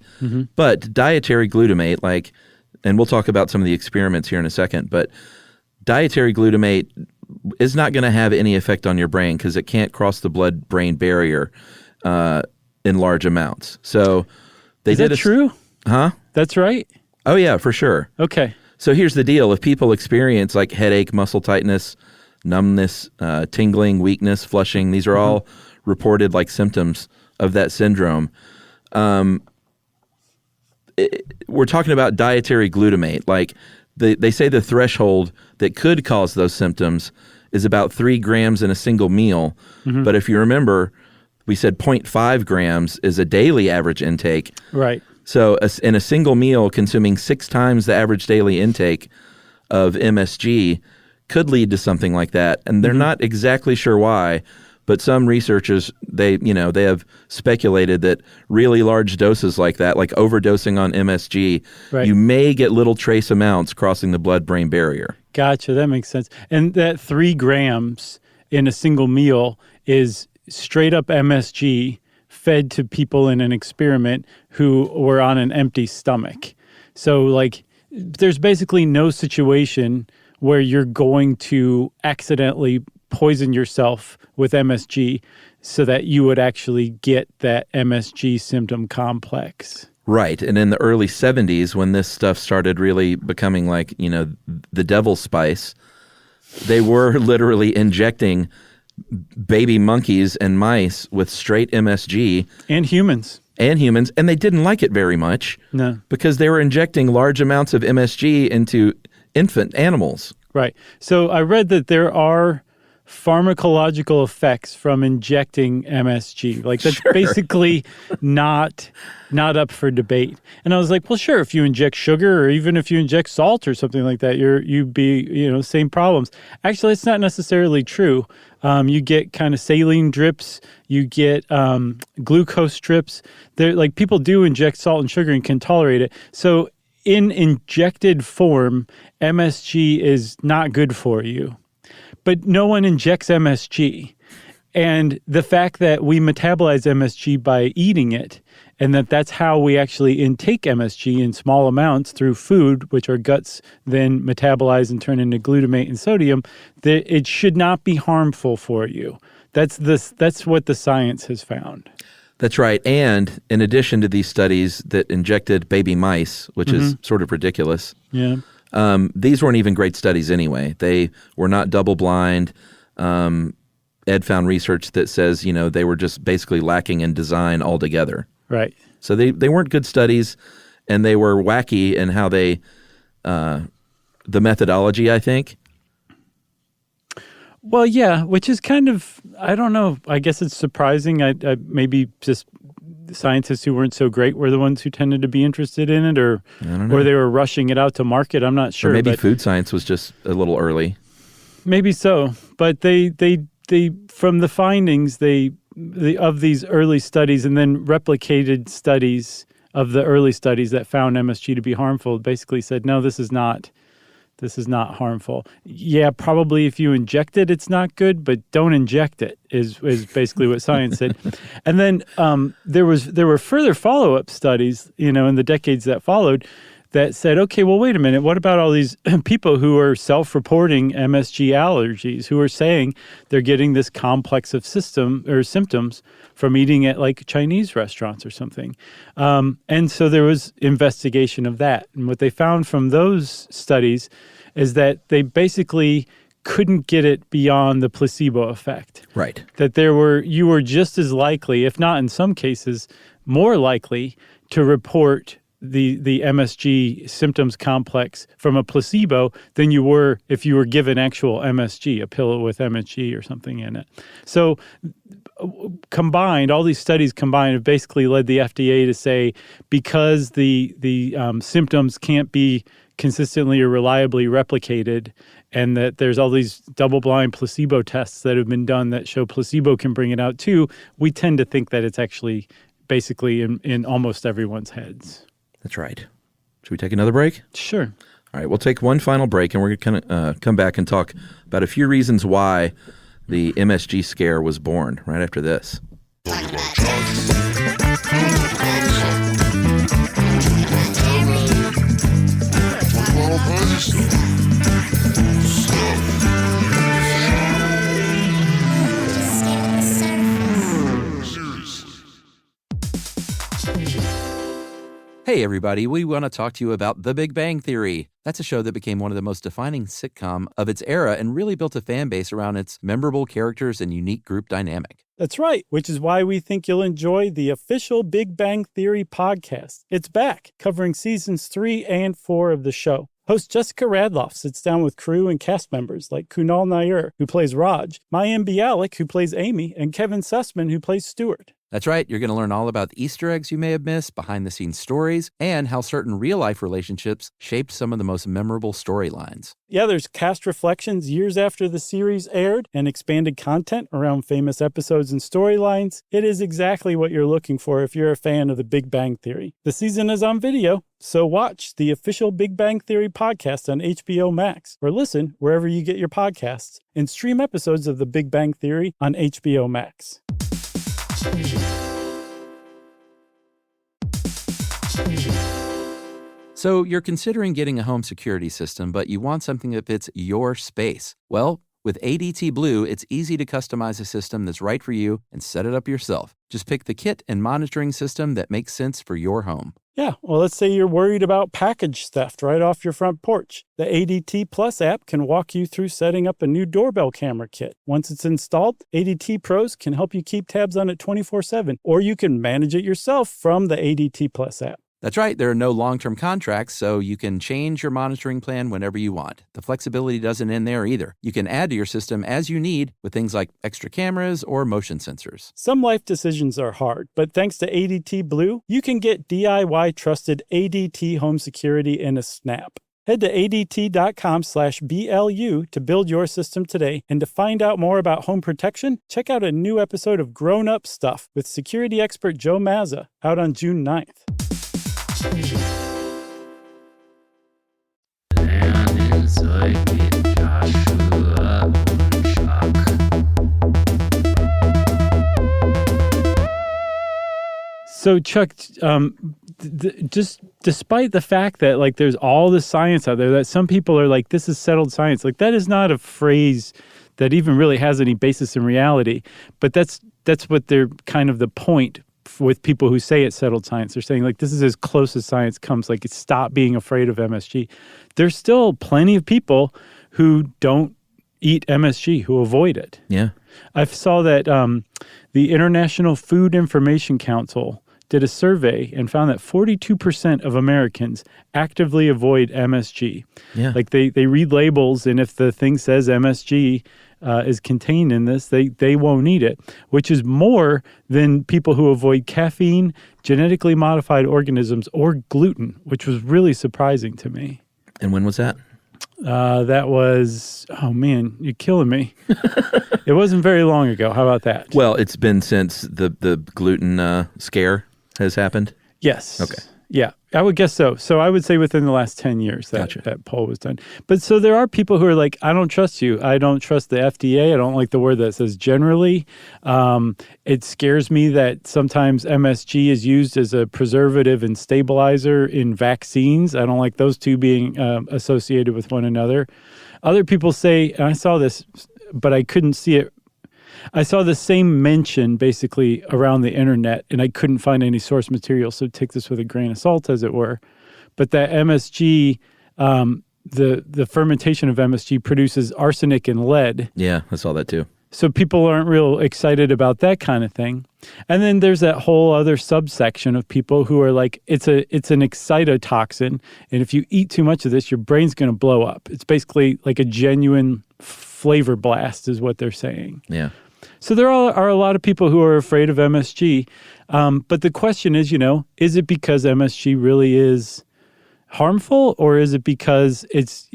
but dietary glutamate, and we'll talk about some of the experiments here in a second, but dietary glutamate is not going to have any effect on your brain because it can't cross the blood-brain barrier in large amounts. So
is that true?
Huh?
That's right?
Oh, yeah, for sure.
Okay.
So here's the deal. If people experience like headache, muscle tightness, numbness, tingling, weakness, flushing, these are all reported like symptoms of that syndrome. We're talking about dietary glutamate. Like they say the threshold that could cause those symptoms is about 3 grams in a single meal. But if you remember, we said 0.5 grams is a daily average intake.
Right.
So in a single meal, consuming 6 times the average daily intake of MSG could lead to something like that. And they're not exactly sure why, but some researchers, they have speculated that really large doses like that, like overdosing on MSG, you may get little trace amounts crossing the blood-brain barrier.
Gotcha. That makes sense. And that 3 grams in a single meal is straight up MSG fed to people in an experiment who were on an empty stomach. So like there's basically no situation where you're going to accidentally poison yourself with MSG so that you would actually get that MSG symptom complex.
Right. And in the early 70s, when this stuff started really becoming like, the devil's spice, they were literally injecting baby monkeys and mice with straight MSG.
And humans.
And they didn't like it very much.
No.
Because they were injecting large amounts of MSG into infant animals.
Right. So I read that there are pharmacological effects from injecting MSG. Like that's basically not up for debate. And I was like, well, sure, if you inject sugar or even if you inject salt or something like that, you'd be, same problems. Actually, it's not necessarily true. You get kind of saline drips, you get glucose drips. Like people do inject salt and sugar and can tolerate it. So in injected form, MSG is not good for you. But no one injects MSG. And the fact that we metabolize MSG by eating it, and that's how we actually intake MSG in small amounts through food, which our guts then metabolize and turn into glutamate and sodium, that it should not be harmful for you. That's what the science has found.
That's right. And in addition to these studies that injected baby mice, which is sort of ridiculous.
Yeah.
These weren't even great studies anyway. They were not double-blind. Ed found research that says, they were just basically lacking in design altogether.
Right.
So they weren't good studies, and they were wacky in how they, the methodology, I think.
Well, yeah, which is kind of, I don't know, I guess it's surprising. I maybe just scientists who weren't so great were the ones who tended to be interested in it, or they were rushing it out to market. I'm not sure.
Or maybe food science was just a little early.
Maybe so, but they from the findings of these early studies and then replicated studies of the early studies that found MSG to be harmful, basically said, no, this is not harmful. Yeah, probably if you inject it, it's not good, but don't inject it is basically what science said. And then there were further follow-up studies, in the decades that followed that said, okay, well, wait a minute. What about all these people who are self-reporting MSG allergies, who are saying they're getting this complex of symptoms from eating at like Chinese restaurants or something? And so there was investigation of that. And what they found from those studies is that they basically couldn't get it beyond the placebo effect.
Right.
That you were just as likely, if not in some cases, more likely to report the MSG symptoms complex from a placebo than you were if you were given actual MSG, a pill with MSG or something in it. So combined, all these studies combined have basically led the FDA to say because the symptoms can't be consistently or reliably replicated, and that there's all these double-blind placebo tests that have been done that show placebo can bring it out too, we tend to think that it's actually basically in almost everyone's heads.
That's right. Should we take another break?
Sure.
All right, we'll take one final break, and we're going to come back and talk about a few reasons why the MSG scare was born right after this. Hey, everybody, we want to talk to you about The Big Bang Theory. That's a show that became one of the most defining sitcom of its era and really built a fan base around its memorable characters and unique group dynamic.
That's right, which is why we think you'll enjoy the official Big Bang Theory podcast. It's back, covering seasons 3 and 4 of the show. Host Jessica Radloff sits down with crew and cast members like Kunal Nair, who plays Raj, Mayim Bialik, who plays Amy, and Kevin Sussman, who plays Stuart.
That's right. You're going to learn all about the Easter eggs you may have missed, behind-the-scenes stories, and how certain real-life relationships shaped some of the most memorable storylines.
Yeah, there's cast reflections years after the series aired and expanded content around famous episodes and storylines. It is exactly what you're looking for if you're a fan of the Big Bang Theory. The season is on video, so watch the official Big Bang Theory podcast on HBO Max, or listen wherever you get your podcasts, and stream episodes of the Big Bang Theory on HBO Max.
So you're considering getting a home security system, but you want something that fits your space. Well, with ADT Blue, it's easy to customize a system that's right for you and set it up yourself. Just pick the kit and monitoring system that makes sense for your home.
Yeah, well, let's say you're worried about package theft right off your front porch. The ADT Plus app can walk you through setting up a new doorbell camera kit. Once it's installed, ADT Pros can help you keep tabs on it 24/7, or you can manage it yourself from the ADT Plus app.
That's right. There are no long-term contracts, so you can change your monitoring plan whenever you want. The flexibility doesn't end there either. You can add to your system as you need with things like extra cameras or motion sensors.
Some life decisions are hard, but thanks to ADT Blue, you can get DIY trusted ADT home security in a snap. Head to ADT.com/BLU to build your system today. And to find out more about home protection, check out a new episode of Grown Up Stuff with security expert Joe Mazza out on June 9th. So Chuck, just despite the fact that like there's all this science out there that some people are like, this is settled science, like that is not a phrase that even really has any basis in reality. But that's what they're kind of the point with people who say it's settled science. They're saying like this is as close as science comes. Like stop being afraid of MSG. There's still plenty of people who don't eat MSG, who avoid it.
Yeah.
I saw that the International Food Information Council did a survey and found that 42% of Americans actively avoid MSG.
Yeah.
Like they read labels, and if the thing says MSG is contained in this, they won't eat it, which is more than people who avoid caffeine, genetically modified organisms, or gluten, which was really surprising to me.
And when was that?
That was, oh man, you're killing me. It wasn't very long ago. How about that?
Well, it's been since the gluten scare has happened.
Yes.
Okay.
Yeah, I would guess so. So I would say within the last 10 years that poll was done. But so there are people who are like, I don't trust you. I don't trust the FDA. I don't like the word that says generally. It scares me that sometimes MSG is used as a preservative and stabilizer in vaccines. I don't like those two being associated with one another. Other people say, and I saw this, but I couldn't see it. I saw the same mention basically around the internet, and I couldn't find any source material, so take this with a grain of salt, as it were. But that MSG, the fermentation of MSG produces arsenic and lead.
Yeah, I saw that too.
So people aren't real excited about that kind of thing. And then there's that whole other subsection of people who are like, it's an excitotoxin, and if you eat too much of this, your brain's going to blow up. It's basically like a genuine flavor blast is what they're saying.
Yeah.
So there are a lot of people who are afraid of MSG. But the question is, is it because MSG really is harmful, or is it because it's,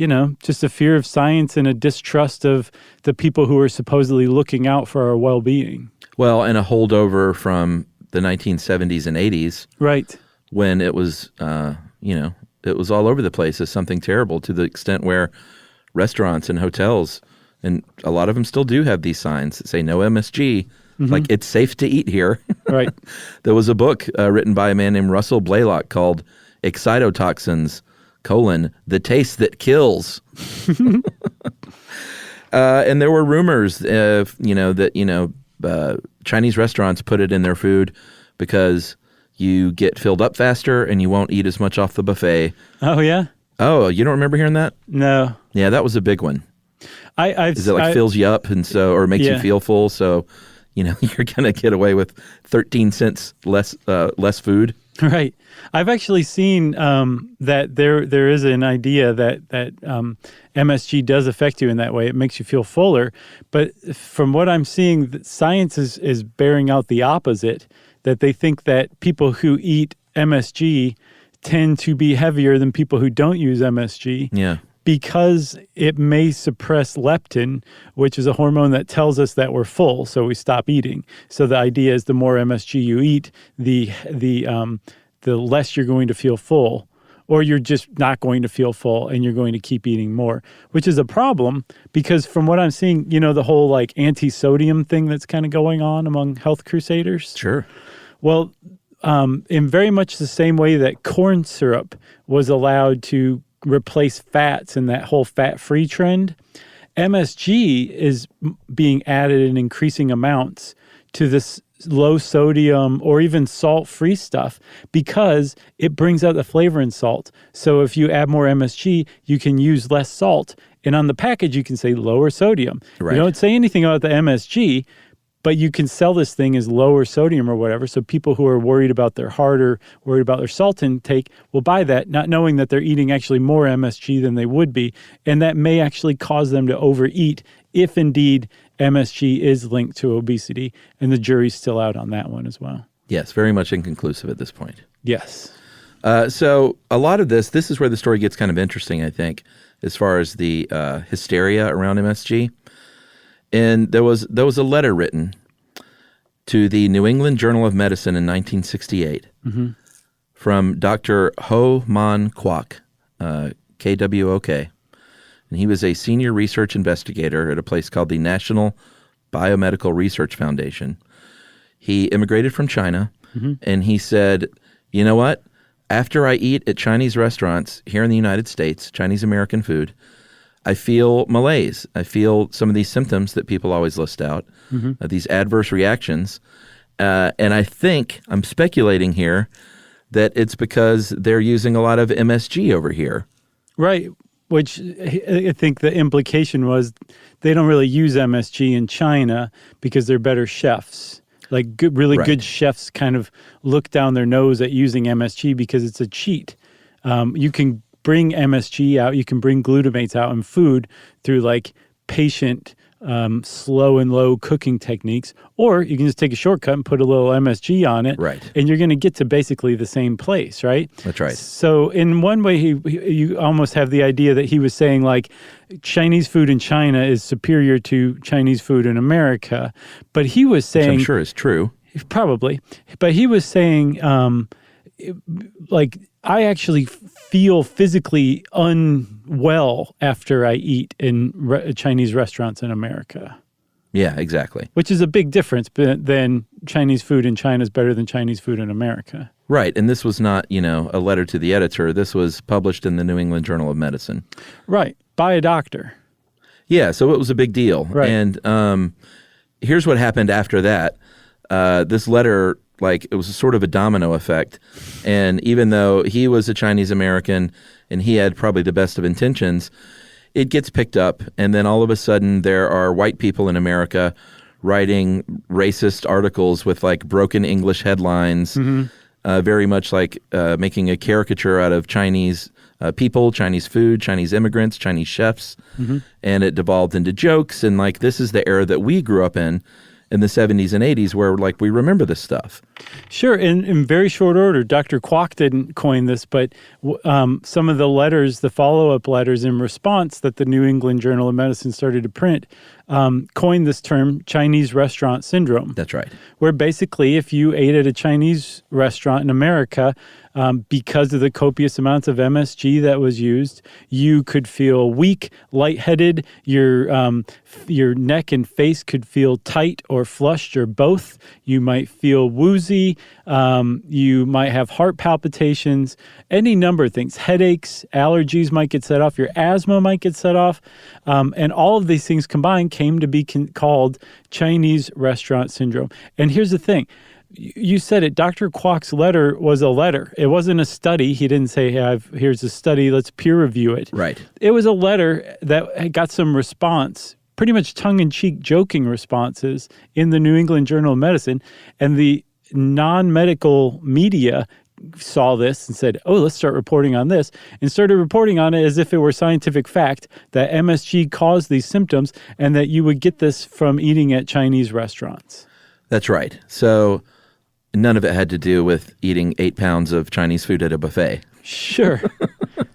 just a fear of science and a distrust of the people who are supposedly looking out for our well-being?
Well, and a holdover from the 1970s and 80s.
Right.
When it was, it was all over the place as something terrible, to the extent where restaurants and hotels, and a lot of them still do have these signs that say no MSG, like it's safe to eat here.
Right.
There was a book written by a man named Russell Blaylock called Excitotoxins, the Taste That Kills. And there were rumors, that Chinese restaurants put it in their food because you get filled up faster and you won't eat as much off the buffet.
Oh, yeah?
Oh, you don't remember hearing that?
No.
Yeah, that was a big one.
Is
it like fills you up or makes you feel full, so you're going to get away with 13 cents less food?
Right. I've actually seen that there is an idea that MSG does affect you in that way. It makes you feel fuller. But from what I'm seeing, science is bearing out the opposite, that they think that people who eat MSG tend to be heavier than people who don't use MSG.
Yeah.
Because it may suppress leptin, which is a hormone that tells us that we're full, so we stop eating. So the idea is the more MSG you eat, the less you're going to feel full, or you're just not going to feel full and you're going to keep eating more, which is a problem because from what I'm seeing, the whole like anti-sodium thing that's kind of going on among health crusaders.
Sure.
Well, in very much the same way that corn syrup was allowed to replace fats in that whole fat-free trend, MSG is being added in increasing amounts to this low sodium or even salt-free stuff because it brings out the flavor in salt. So if you add more MSG, you can use less salt. And on the package, you can say lower sodium.
Right.
You don't say anything about the MSG, but you can sell this thing as lower sodium or whatever. So people who are worried about their heart or worried about their salt intake will buy that, not knowing that they're eating actually more MSG than they would be. And that may actually cause them to overeat if indeed MSG is linked to obesity. And the jury's still out on that one as well.
Yes, very much inconclusive at this point.
Yes.
So a lot of this is where the story gets kind of interesting, I think, as far as the hysteria around MSG. And there was a letter written to the New England Journal of Medicine in 1968 from Dr. Ho Man Kwok, Kwok. And he was a senior research investigator at a place called the National Biomedical Research Foundation. He immigrated from China, and he said, you know what? After I eat at Chinese restaurants here in the United States, Chinese American food, I feel malaise. I feel some of these symptoms that people always list out, these adverse reactions. And I think, I'm speculating here, that it's because they're using a lot of MSG over here.
Right, which I think the implication was they don't really use MSG in China because they're better chefs. Like good chefs kind of look down their nose at using MSG because it's a cheat. You can bring MSG out, you can bring glutamates out in food through like patient slow and low cooking techniques, or you can just take a shortcut and put a little MSG on it, and you're going to get to basically the same place, right?
That's right.
So in one way, you almost have the idea that he was saying like Chinese food in China is superior to Chinese food in America, but he was saying,
which I'm sure is true,
probably, but he was saying like I actually feel physically unwell after I eat in Chinese restaurants in America.
Yeah, exactly.
Which is a big difference than Chinese food in China is better than Chinese food in America.
Right, and this was not, a letter to the editor. This was published in the New England Journal of Medicine.
Right, by a doctor.
Yeah, so it was a big deal.
Right.
And here's what happened after that. This letter, it was sort of a domino effect. And even though he was a Chinese American and he had probably the best of intentions, it gets picked up. And then all of a sudden there are white people in America writing racist articles with broken English headlines, very much making a caricature out of Chinese people, Chinese food, Chinese immigrants, Chinese chefs. And it devolved into jokes. And this is the era that we grew up in the 70s and 80s where we remember this stuff.
Sure. In very short order, Dr. Kwok didn't coin this, but some of the letters, the follow-up letters in response that the New England Journal of Medicine started to print, coined this term Chinese restaurant syndrome.
That's right.
Where basically if you ate at a Chinese restaurant in America, because of the copious amounts of MSG that was used, you could feel weak, lightheaded. Your neck and face could feel tight or flushed or both. You might feel woozy. You might have heart palpitations, any number of things. Headaches, allergies might get set off. Your asthma might get set off. And all of these things combined came to be called Chinese restaurant syndrome. And here's the thing. You said it. Dr. Kwok's letter was a letter. It wasn't a study. He didn't say, hey, here's a study. Let's peer review it.
Right.
It was a letter that got some response, pretty much tongue-in-cheek joking responses in the New England Journal of Medicine. And the non-medical media saw this and said, oh, let's start reporting on this, and started reporting on it as if it were scientific fact that MSG caused these symptoms and that you would get this from eating at Chinese restaurants.
That's right. So none of it had to do with eating 8 pounds of Chinese food at a buffet.
Sure.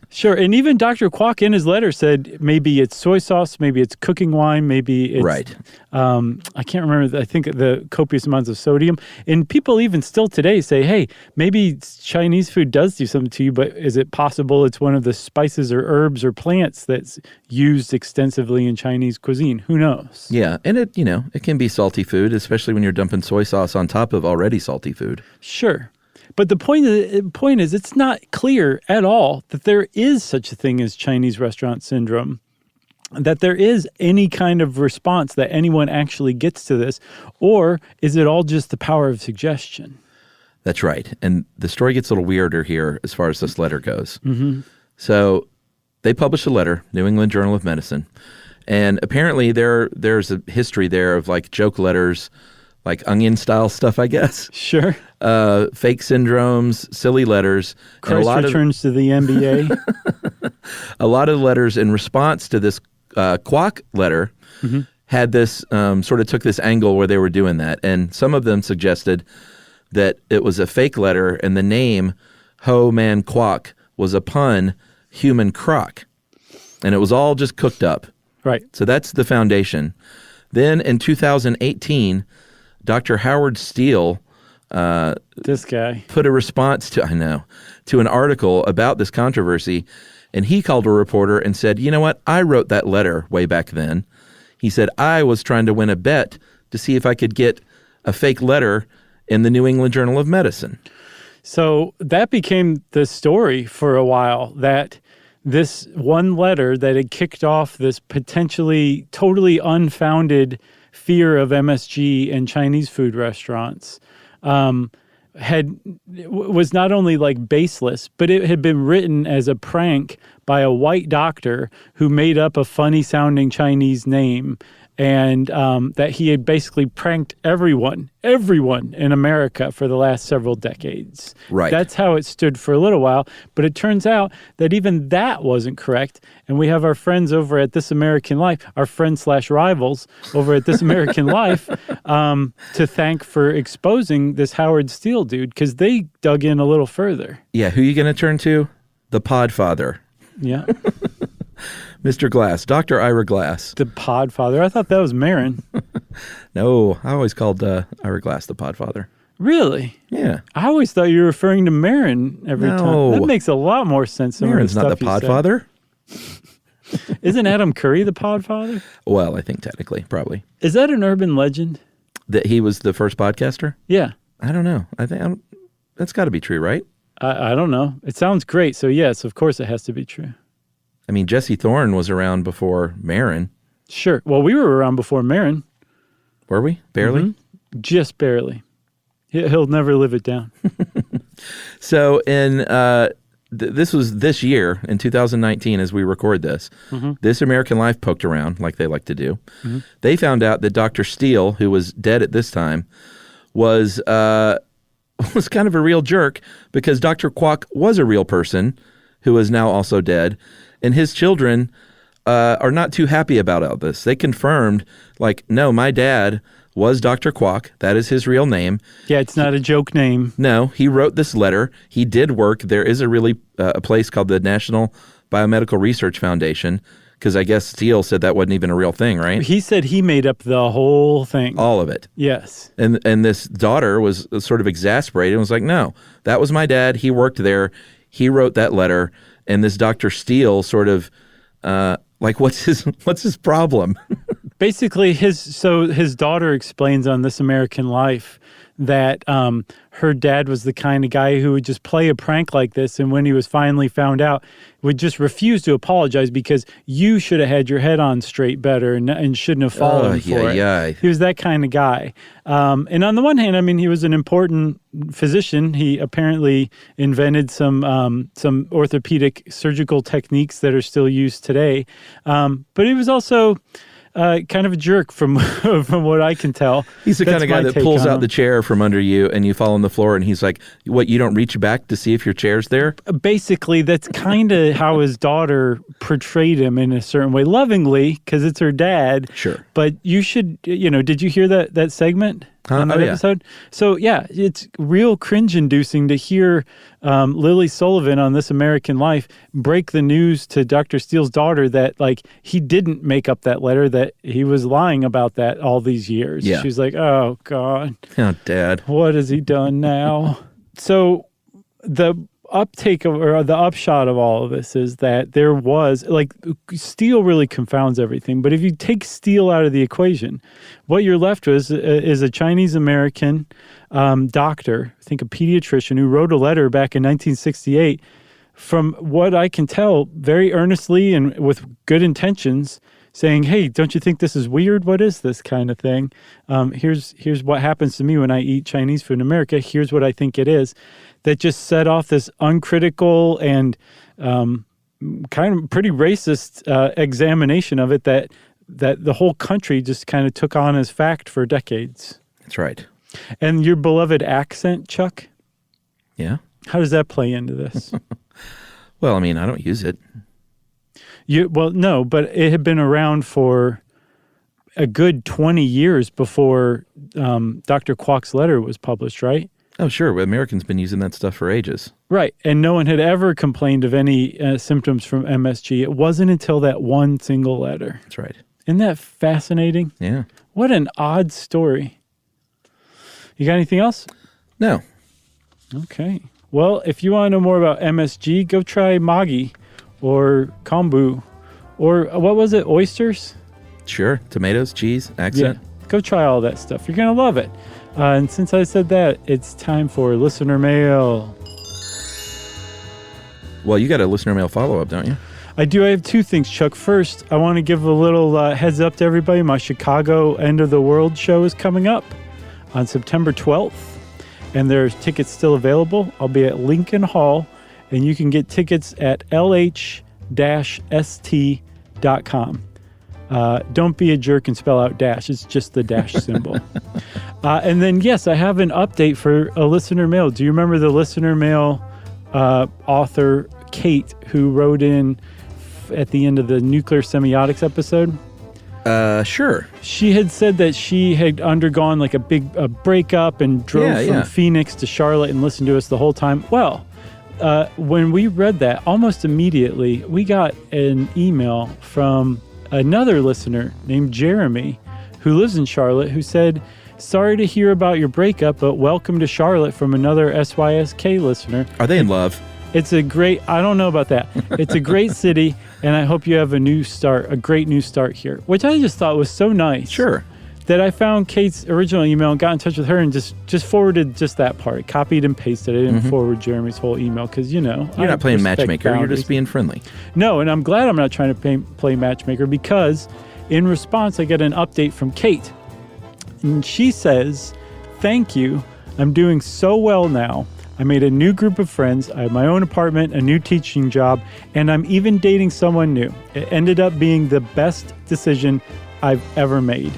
Sure. And even Dr. Kwok in his letter said maybe it's soy sauce, maybe it's cooking wine, maybe it's...
Right.
I can't remember, I think the copious amounts of sodium. And people even still today say, hey, maybe Chinese food does do something to you, but is it possible it's one of the spices or herbs or plants that's used extensively in Chinese cuisine? Who knows?
Yeah. And it can be salty food, especially when you're dumping soy sauce on top of already salty food.
Sure. But the point is, it's not clear at all that there is such a thing as Chinese restaurant syndrome, that there is any kind of response that anyone actually gets to this, or is it all just the power of suggestion?
That's right. And the story gets a little weirder here as far as this letter goes. So they published a letter, New England Journal of Medicine, and apparently there's a history there of joke letters like onion style stuff, I guess.
Sure.
Fake syndromes, silly letters. And
Christ returns to the NBA.
a lot of letters in response to this Kwok letter had this, sort of took this angle where they were doing that. And some of them suggested that it was a fake letter and the name Ho Man Kwok was a pun, human croc. And it was all just cooked up.
Right.
So that's the foundation. Then in 2018, Dr. Howard Steele
this guy
put a response to an article about this controversy, and he called a reporter and said, you know what, I wrote that letter way back then. He said, I was trying to win a bet to see if I could get a fake letter in the New England Journal of Medicine.
So that became the story for a while, that this one letter that had kicked off this potentially totally unfounded fear of MSG in Chinese food restaurants was not only like baseless, but it had been written as a prank by a white doctor who made up a funny sounding Chinese name, and that he had basically pranked everyone in America for the last several decades.
Right.
That's how it stood for a little while. But it turns out that even that wasn't correct. And we have our friends over at This American Life, our friends/rivals over at This American Life, to thank for exposing this Howard Steele dude, because they dug in a little further.
Yeah, who are you going to turn to? The Podfather.
Yeah.
Mr. Glass, Dr. Ira Glass.
The Podfather. I thought that was Marin.
No, I always called Ira Glass the Podfather.
Really?
Yeah.
I always thought you were referring to Marin every
No.
time. That makes a lot more sense than
Marin's not the Podfather.
Isn't Adam Curry the Podfather?
Well, I think technically, probably.
Is that an urban legend?
That he was the first podcaster?
Yeah.
I don't know. That's got to be true, right?
I don't know. It sounds great. So yes, of course it has to be true.
I mean, Jesse Thorne was around before Marin.
Sure. Well, we were around before Marin.
Were we? Barely?
Mm-hmm. Just barely. He'll never live it down.
So in this was this year, in 2019, as we record this, This American Life poked around like they like to do. They found out that Dr. Steele, who was dead at this time, was kind of a real jerk, because Dr. Kwok was a real person who is now also dead. And his children are not too happy about all this. They confirmed, like, no, my dad was Dr. Kwok. That is his real name.
Yeah, it's not a joke name.
No, he wrote this letter. He did work. There is a place called the National Biomedical Research Foundation, because I guess Steele said that wasn't even a real thing, right?
He said he made up the whole thing.
All of it.
Yes.
And this daughter was sort of exasperated and was like, no, that was my dad. He worked there. He wrote that letter. And this Dr. Steele sort of, what's his problem?
Basically, his daughter explains on This American Life that her dad was the kind of guy who would just play a prank like this, and when he was finally found out, would just refuse to apologize because you should have had your head on straight better and shouldn't have fallen for it.
Yeah.
He was that kind of guy. And on the one hand, I mean, he was an important physician. He apparently invented some orthopedic surgical techniques that are still used today. But he was also kind of a jerk from what I can tell.
He's the kind of guy that pulls out the chair from under you and you fall on the floor and he's like, what, you don't reach back to see if your chair's there?
Basically, that's kind of how his daughter portrayed him in a certain way. Lovingly, because it's her dad.
Sure.
But you should, did you hear that segment? On that episode? So, yeah, it's real cringe-inducing to hear Lily Sullivan on This American Life break the news to Dr. Steele's daughter that, he didn't make up that letter, that he was lying about that all these years.
Yeah.
She's like, oh, God.
Oh, Dad.
What has he done now? So the the upshot of all of this is that there was, Steele really confounds everything. But if you take Steele out of the equation, what you're left with is a Chinese-American doctor, I think a pediatrician, who wrote a letter back in 1968, from what I can tell, very earnestly and with good intentions, saying, hey, don't you think this is weird? What is this kind of thing? Here's what happens to me when I eat Chinese food in America. Here's what I think it is. That just set off this uncritical and kind of pretty racist examination of it that the whole country just kind of took on as fact for decades.
That's right.
And your beloved accent, Chuck,
Yeah.
how does that play into this?
Well, I mean, I don't use it.
Well, no, but it had been around for a good 20 years before Dr. Kwok's letter was published, right?
Oh, sure. Well, Americans been using that stuff for ages.
Right. And no one had ever complained of any symptoms from MSG. It wasn't until that one single letter.
That's right.
Isn't that fascinating?
Yeah.
What an odd story. You got anything else?
No.
Okay. Well, if you want to know more about MSG, go try Magi or kombu or what was it? Oysters?
Sure. Tomatoes, cheese, accent.
Yeah. Go try all that stuff. You're going to love it. And since I said that, it's time for listener mail.
Well, you got a listener mail follow-up, don't you?
I do. I have two things, Chuck. First, I want to give a little heads up to everybody. My Chicago End of the World show is coming up on September 12th, and there's tickets still available. I'll be at Lincoln Hall, and you can get tickets at lh-st.com. Don't be a jerk and spell out dash. It's just the dash symbol. And then, yes, I have an update for a listener mail. Do you remember the listener mail author, Kate, who wrote in at the end of the nuclear semiotics episode?
Sure.
She had said that she had undergone like a big breakup and drove from Phoenix to Charlotte and listened to us the whole time. Well, when we read that, almost immediately, we got an email from another listener named Jeremy, who lives in Charlotte, who said, "Sorry to hear about your breakup, but welcome to Charlotte," from another SYSK listener.
Are they in love?
It's a great, I don't know about that. It's a great city, and I hope you have a great new start here, which I just thought was so nice.
Sure.
That I found Kate's original email and got in touch with her and just forwarded just that part. Copied and pasted. I didn't forward Jeremy's whole email because, you know.
You're not playing matchmaker. Boundaries. You're just being friendly.
No, and I'm glad I'm not trying to play matchmaker because in response, I get an update from Kate. And she says, "Thank you. I'm doing so well now. I made a new group of friends. I have my own apartment, a new teaching job, and I'm even dating someone new. It ended up being the best decision I've ever made."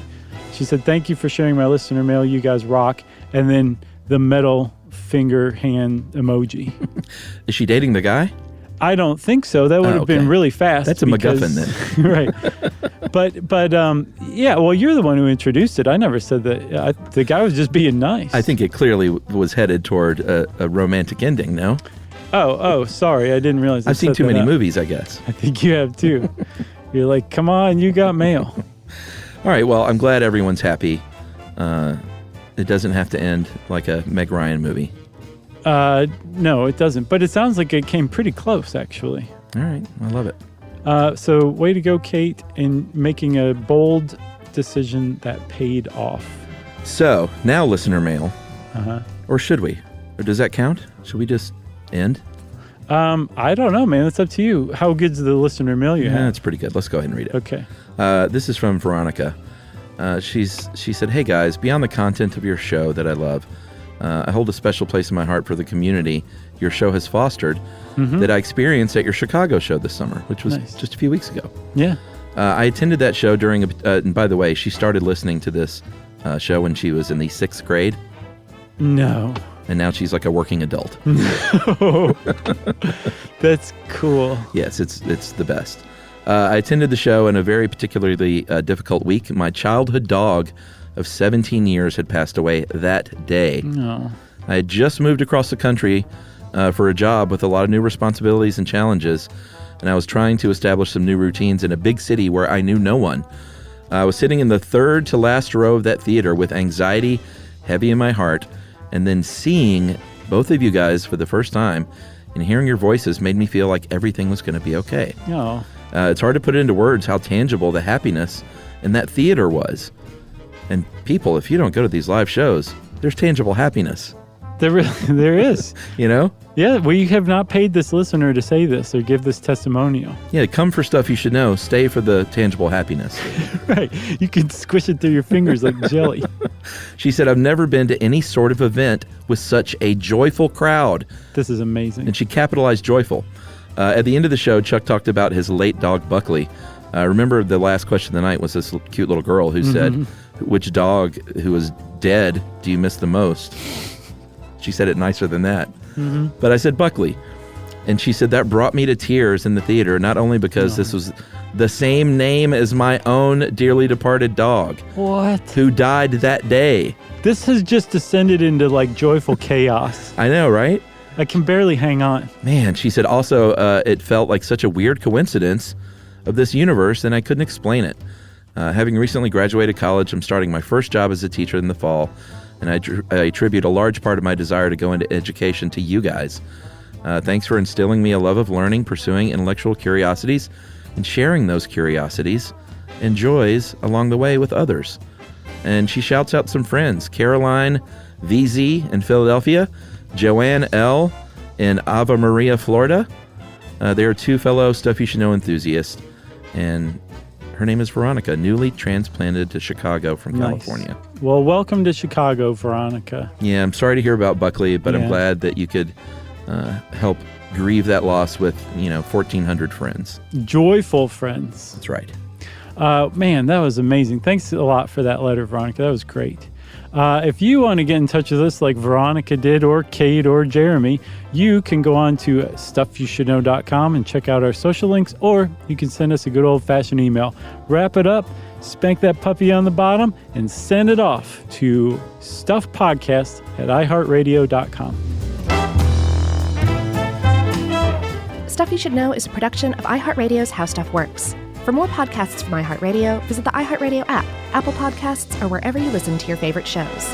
She said, "Thank you for sharing my listener mail. You guys rock." And then the middle finger hand emoji.
Is she dating the guy?
I don't think so. That would have been really fast.
That's a MacGuffin then.
Right. But yeah, well, you're the one who introduced it. I never said that. The guy was just being nice.
I think it clearly was headed toward a romantic ending, no?
Oh, sorry. I didn't realize.
I've seen too many movies, I guess.
I think you have too. You're like, come on, you got mail.
All right, well, I'm glad everyone's happy. It doesn't have to end like a Meg Ryan movie.
No, it doesn't. But it sounds like it came pretty close, actually.
All right, I love it.
So way to go, Kate, in making a bold decision that paid off.
So, now listener mail.
Uh-huh.
Or should we? Or does that count? Should we just end?
I don't know, man. It's up to you. How good's the listener mail you have?
That's pretty good. Let's go ahead and read it.
Okay.
This is from Veronica. She said, "Hey guys, beyond the content of your show that I love, I hold a special place in my heart for the community your show has fostered that I experienced at your Chicago show this summer, which was just a few weeks ago.
Yeah.
I attended that show during, and by the way, she started listening to this show when she was in the 6th grade.
No.
And now she's like a working adult.
No. That's cool.
Yes, it's the best. I attended the show in a very particularly difficult week. My childhood dog of 17 years had passed away that day.
No.
I had just moved across the country for a job with a lot of new responsibilities and challenges, and I was trying to establish some new routines in a big city where I knew no one. I was sitting in the third to last row of that theater with anxiety heavy in my heart, and then seeing both of you guys for the first time and hearing your voices made me feel like everything was going to be okay.
No.
It's hard to put into words how tangible the happiness in that theater was. And people, if you don't go to these live shows, there's tangible happiness.
There is.
You know?
Yeah, we have not paid this listener to say this or give this testimonial.
Yeah, come for stuff you should know. Stay for the tangible happiness.
Right. You can squish it through your fingers like jelly.
She said, "I've never been to any sort of event with such a joyful crowd."
This is amazing.
And she capitalized joyful. At the end of the show, Chuck talked about his late dog, Buckley. Remember the last question of the night was this cute little girl who said, which dog who was dead do you miss the most? She said it nicer than that. Mm-hmm. But I said Buckley. And she said that brought me to tears in the theater, not only because this was the same name as my own dearly departed dog.
What?
Who died that day.
This has just descended into like joyful chaos.
I know, right?
I can barely hang on.
Man, she said also it felt like such a weird coincidence of this universe, and I couldn't explain it. Having recently graduated college, I'm starting my first job as a teacher in the fall, and I attribute a large part of my desire to go into education to you guys. Thanks for instilling me a love of learning, pursuing intellectual curiosities, and sharing those curiosities and joys along the way with others. And she shouts out some friends, Caroline VZ in Philadelphia, Joanne L. in Ave Maria, Florida. They are two fellow Stuff You Should Know enthusiasts, and her name is Veronica, newly transplanted to Chicago from California.
Well, welcome to Chicago, Veronica.
Yeah, I'm sorry to hear about Buckley, but I'm glad that you could help grieve that loss with, 1,400 friends.
Joyful friends.
That's right.
Man, that was amazing. Thanks a lot for that letter, Veronica. That was great. If you want to get in touch with us like Veronica did, or Kate, or Jeremy, you can go on to stuffyoushouldknow.com and check out our social links, or you can send us a good old-fashioned email. Wrap it up, spank that puppy on the bottom, and send it off to stuffpodcast@iheartradio.com.
Stuff You Should Know is a production of iHeartRadio's How Stuff Works. For more podcasts from iHeartRadio, visit the iHeartRadio app, Apple Podcasts, or wherever you listen to your favorite shows.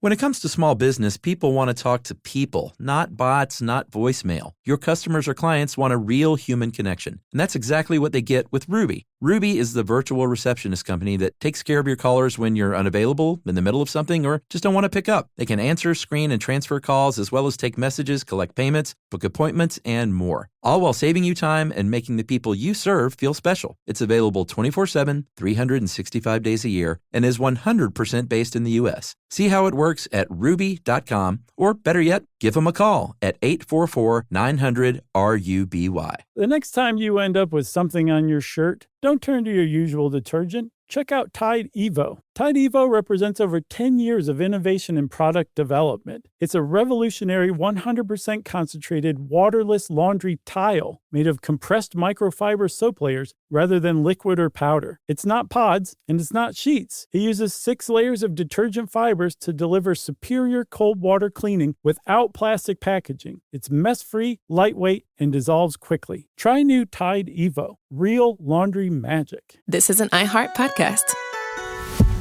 When it comes to small business, people want to talk to people, not bots, not voicemail. Your customers or clients want a real human connection, and that's exactly what they get with Ruby. Ruby is the virtual receptionist company that takes care of your callers when you're unavailable, in the middle of something, or just don't want to pick up. They can answer, screen, and transfer calls, as well as take messages, collect payments, book appointments, and more. All while saving you time and making the people you serve feel special. It's available 24/7, 365 days a year, and is 100% based in the U.S. See how it works at ruby.com, or better yet, give them a call at 844-900-RUBY.
The next time you end up with something on your shirt, don't turn to your usual detergent. Check out Tide Evo. Tide Evo represents over 10 years of innovation in product development. It's a revolutionary 100% concentrated waterless laundry tile made of compressed microfiber soap layers rather than liquid or powder. It's not pods, and it's not sheets. It uses 6 layers of detergent fibers to deliver superior cold water cleaning without plastic packaging. It's mess-free, lightweight, and dissolves quickly. Try new Tide Evo. Real laundry magic.
This is an iHeart podcast.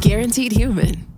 Guaranteed human.